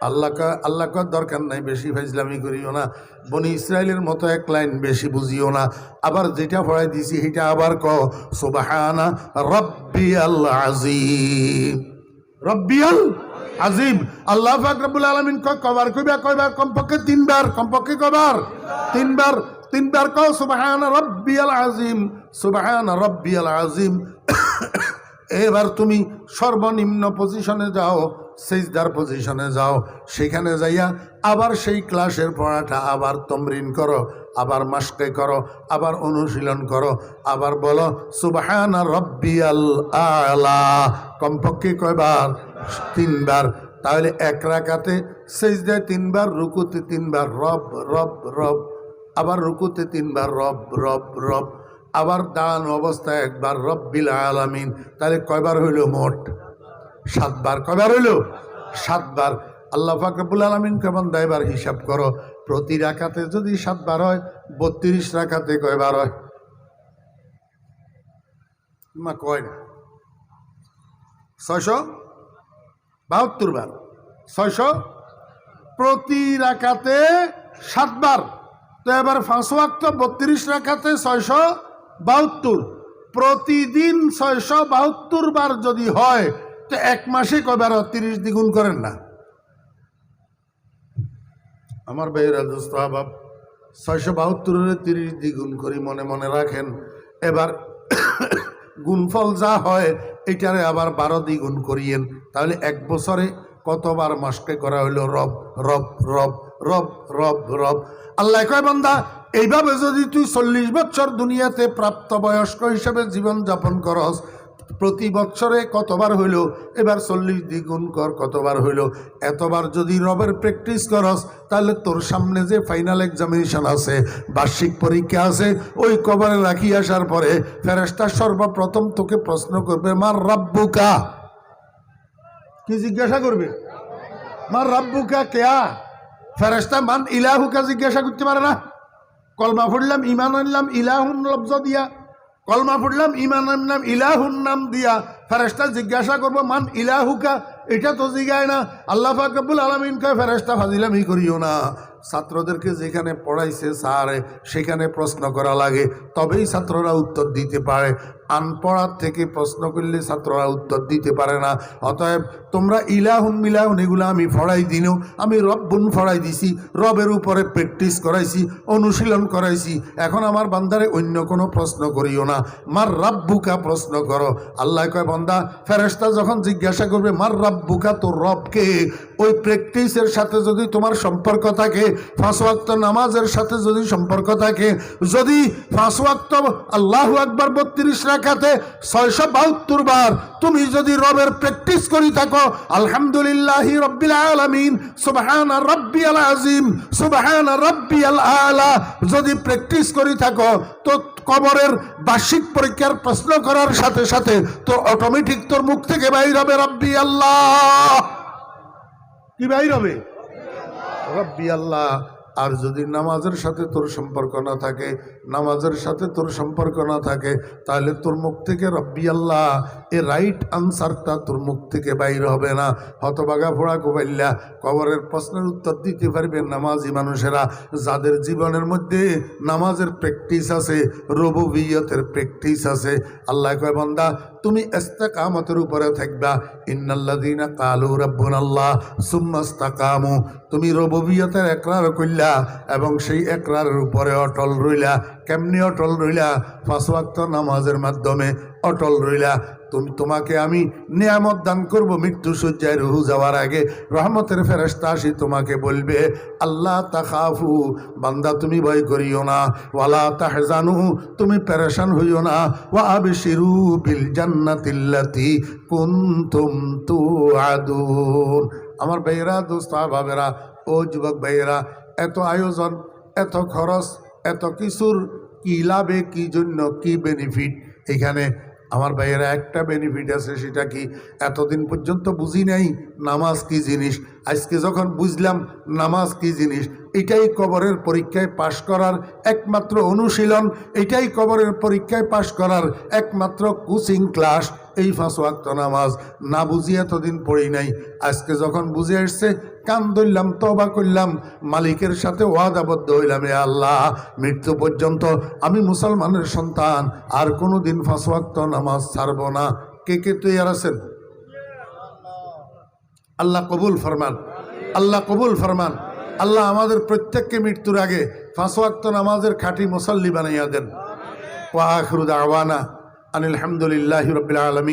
আল্লাহ কা দরকার নাই বেশি ফাইজলামি করিও না, বনি ইসরায়েলের মতো 1 লাইন বেশি বুঝিও না। আবার যেটা পড়াই দিছি সেটা আবার কও সুবহানা রব্বিয়াল আজিম, রব্বিয়াল আজিম। আল্লাহ পাক রব্বুল আলামিন কয়বার কইবা? কয়বার? কমপক্ষে 3 বার। কমপক্ষে কয়বার? 3 বার। 3 বার কও সুবহানা রব্বিয়াল আজিম, সুবহানা রব্বিয়াল আজিম। এবার তুমি সর্বনিম্ন পজিশনে যাও, সেজদার পজিশনে যাও, সেখানে যাইয়া আবার সেই ক্লাসের পড়াটা আবার তমরিন করো, আবার মাস্কে করো, আবার অনুশীলন করো, আবার বলো সুবহানা রব্বিয়াল আলা, কমপক্ষে কয়বার? 3 বার। তাহলে এক রাকাতে সিজদায় 3 বার, রুকুতে 3 বার রব রব রব, আবার রুকুতে 3 বার রব রব রব, আবার দাঁড়ানো অবস্থায় একবার রব্বিল আলামিন। তাহলে কয়বার হইল? মোট 7 বার। কয়বার হইল? 7 বার। আল্লাহ পাক রব্বুল আলামিন কেমন এবার হিসাব করো, প্রতি রাকাতে যদি 7 বার হয়, 32 রাকাতে কয়বার হয়? মা কয় না, 672 বার। 600 প্রতি রাকাতে 7 বার। তো এবার 5 ওয়াক্ত 32 রাকাতে 672, প্রতিদিন 672 বার যদি হয়, তো এক মাসে কয়বার? 30 দ্বিগুণ করেন না আমার ভাইয়েরা, দোস্ত আবাব। 672 30 দ্বিগুণ করি, মনে মনে রাখেন। এবার গুণফল যা হয় এটারে আবার 12 দ্বিগুণ করিয়েন। তাহলে এক বছরে কতবার মাসকে করা হইল? রব রব রব রব রব রব। আল্লাহ কয় বান্দা, এইভাবে যদি তুই 40 বছর দুনিয়াতে প্রাপ্তবয়স্ক হিসেবে জীবন যাপন করস, প্রতি বছরে কতবার হইল? এবার 40 দ্বিগুণ কর, কতবার হইল? এতবার যদি রবের প্র্যাকটিস করস, তাহলে তোর সামনে যে ফাইনাল এক্সামিনেশন আছে, বার্ষিক পরীক্ষা আছে, ওই কবরে রাখি আসার পরে ফেরেশতা সর্বপ্রথম তোকে প্রশ্ন করবে, মার রাব্বুকা। কি জিজ্ঞাসা করবে? মার রাব্বুকা কেয়া? ফেরেশতা মান ইলাহুকা জিজ্ঞাসা করতে পারে না? কলমা পড়লাম, ইমান আনলাম, ইলাহুন লফজ দিয়া। কলমা পড়লাম, ইমান আনলাম, ইলাহুন নাম দিয়া। ফেরেশতা জিজ্ঞাসা করবো মান ইলাহুকা, এটা তো জিগায় না। আল্লাহ পাক রব্বুল আলামিন কয়, ফেরেশতা ফাজিলামি করিও না। ছাত্রদেরকে যেখানে পড়াইছে স্যার, সেখানে প্রশ্ন করা লাগে, তবেই ছাত্ররা উত্তর দিতে পারে। আনপড়ার থেকে প্রশ্ন করলে ছাত্ররা উত্তর দিতে পারে না। অতএব তোমরা ইলাহুন মিলাহুন এগুলো আমি ফড়াই দিনও, আমি রব্বুন ফড়াই দিছি, রবের উপরে প্র্যাকটিস করাইছি, অনুশীলন করাইছি। এখন আমার বান্দারে অন্য কোনো প্রশ্ন করিও না, মার রাব্বুকা প্রশ্ন করো। আল্লাহ কয়, বান্দা ফেরেশতা যখন জিজ্ঞাসা করবে মার রাব্বুকা, তোর রবকে, ওই প্র্যাকটিসের সাথে যদি তোমার সম্পর্ক থাকে, 5 ওয়াক্ত নামাজের সাথে যদি সম্পর্ক থাকে, যদি 5 ওয়াক্ত আল্লাহু আকবার 32 রাকাতে 672 বার তুমি যদি রবের প্র্যাকটিস করি থাকো, আলহামদুলিল্লাহি রাব্বিল আলামিন, সুবহানা রাব্বিয়াল আযীম, সুবহানা রাব্বিয়াল আলা যদি প্র্যাকটিস করি থাকো, তো কবরের বার্ষিক পরীক্ষার প্রশ্ন করার সাথে সাথে তো অটোমেটিক তোর মুখ থেকে বাইর হবে রাব্বি আল্লাহ। কি বাইর হবে? রাব্বি আল্লাহ। আর যদি নামাজের সাথে তোর সম্পর্ক না থাকে, নামাজের সাথে তোর সম্পর্ক না থাকে, তাহলে তোর মুখ থেকে রব্বি আল্লাহ এ রাইট আনসারটা তোর মুখ থেকে বাইর হবে না। হতবাগা ফোড়া কোবাইল্লা কবরের প্রশ্নের উত্তর দিতে পারবে নামাজি মানুষেরা, যাদের জীবনের মধ্যে নামাজের প্র্যাকটিস আছে, রুবুবিয়তের প্র্যাকটিস আছে। আল্লাহ কয়, বান্দা তুমি ইস্তেকামতের উপরে থাকবা। ইন্নাল্লাযীনা ক্বালু রাব্বুনাল্লাহ সুম্মা ইসতাকামু, তুমি রুবুবিয়তের ইকরার কইলা এবং সেই ইকরারের উপরে অটল রইলা। কেমনি অটল রইলা? 5 ওয়াক্ত নামাজের মাধ্যমে অটল রইলা। তোমাকে আমি নিয়ামত দান করব, মৃত্যু শয্যায় রুহু যাওয়ার আগে রহমতের ফেরেশতা আসি তোমাকে বলবে, আল্লাহ তাখাফু, বান্দা তুমি ভয় করিও না, ওয়ালা তাহজানু, তুমি পেরেশান হইও না, ওয়া আবশিরু বিল জান্নাতিল্লাতী কুনতুম তুআদুন। আমার ভাইয়েরা, দোস্ত বাবেরা, ও যুবক ভাইয়েরা, এত আয়োজন, এত খরচ, এত কিছুর কি লাভে, কি জন্য, কি বেনিফিট? এখানে আমার ভাইয়েরা একটা বেনিফিট আছে, সেটা কি? এতদিন পর্যন্ত বুঝি নাই নামাজ কি জিনিস। আজকে যখন বুঝলাম নামাজ কি জিনিস, এটাই কবরের পরীক্ষায় পাশ করার একমাত্র অনুশীলন, এটাই কবরের পরীক্ষায় পাশ করার একমাত্র কোচিং ক্লাস, এই 5 ওয়াক্ত নামাজ। না বুঝি এতদিন পড়ি নাই, আজকে যখন বুঝে আসছে, কান ধরলাম, তওবা করলাম, মালিকের সাথে ওয়াদাবদ্ধ হইলাম, এ আল্লাহ মৃত্যু পর্যন্ত আমি মুসলমানের সন্তান, আর কোনো দিন 5 ওয়াক্ত নামাজ ছাড়ব না। কে কে তৈয়ার আছেন? আল্লাহ কবুল ফরমান, আল্লাহ কবুল ফরমান। আল্লাহ আমাদের প্রত্যেককে মৃত্যুর আগে 5 ওয়াক্ত নামাজের খাঁটি মুসাল্লি বানাইয়া দেন। ওয়া আখিরু দাওয়ানা আনিল হামদুলিল্লাহি রাব্বিল আলামিন।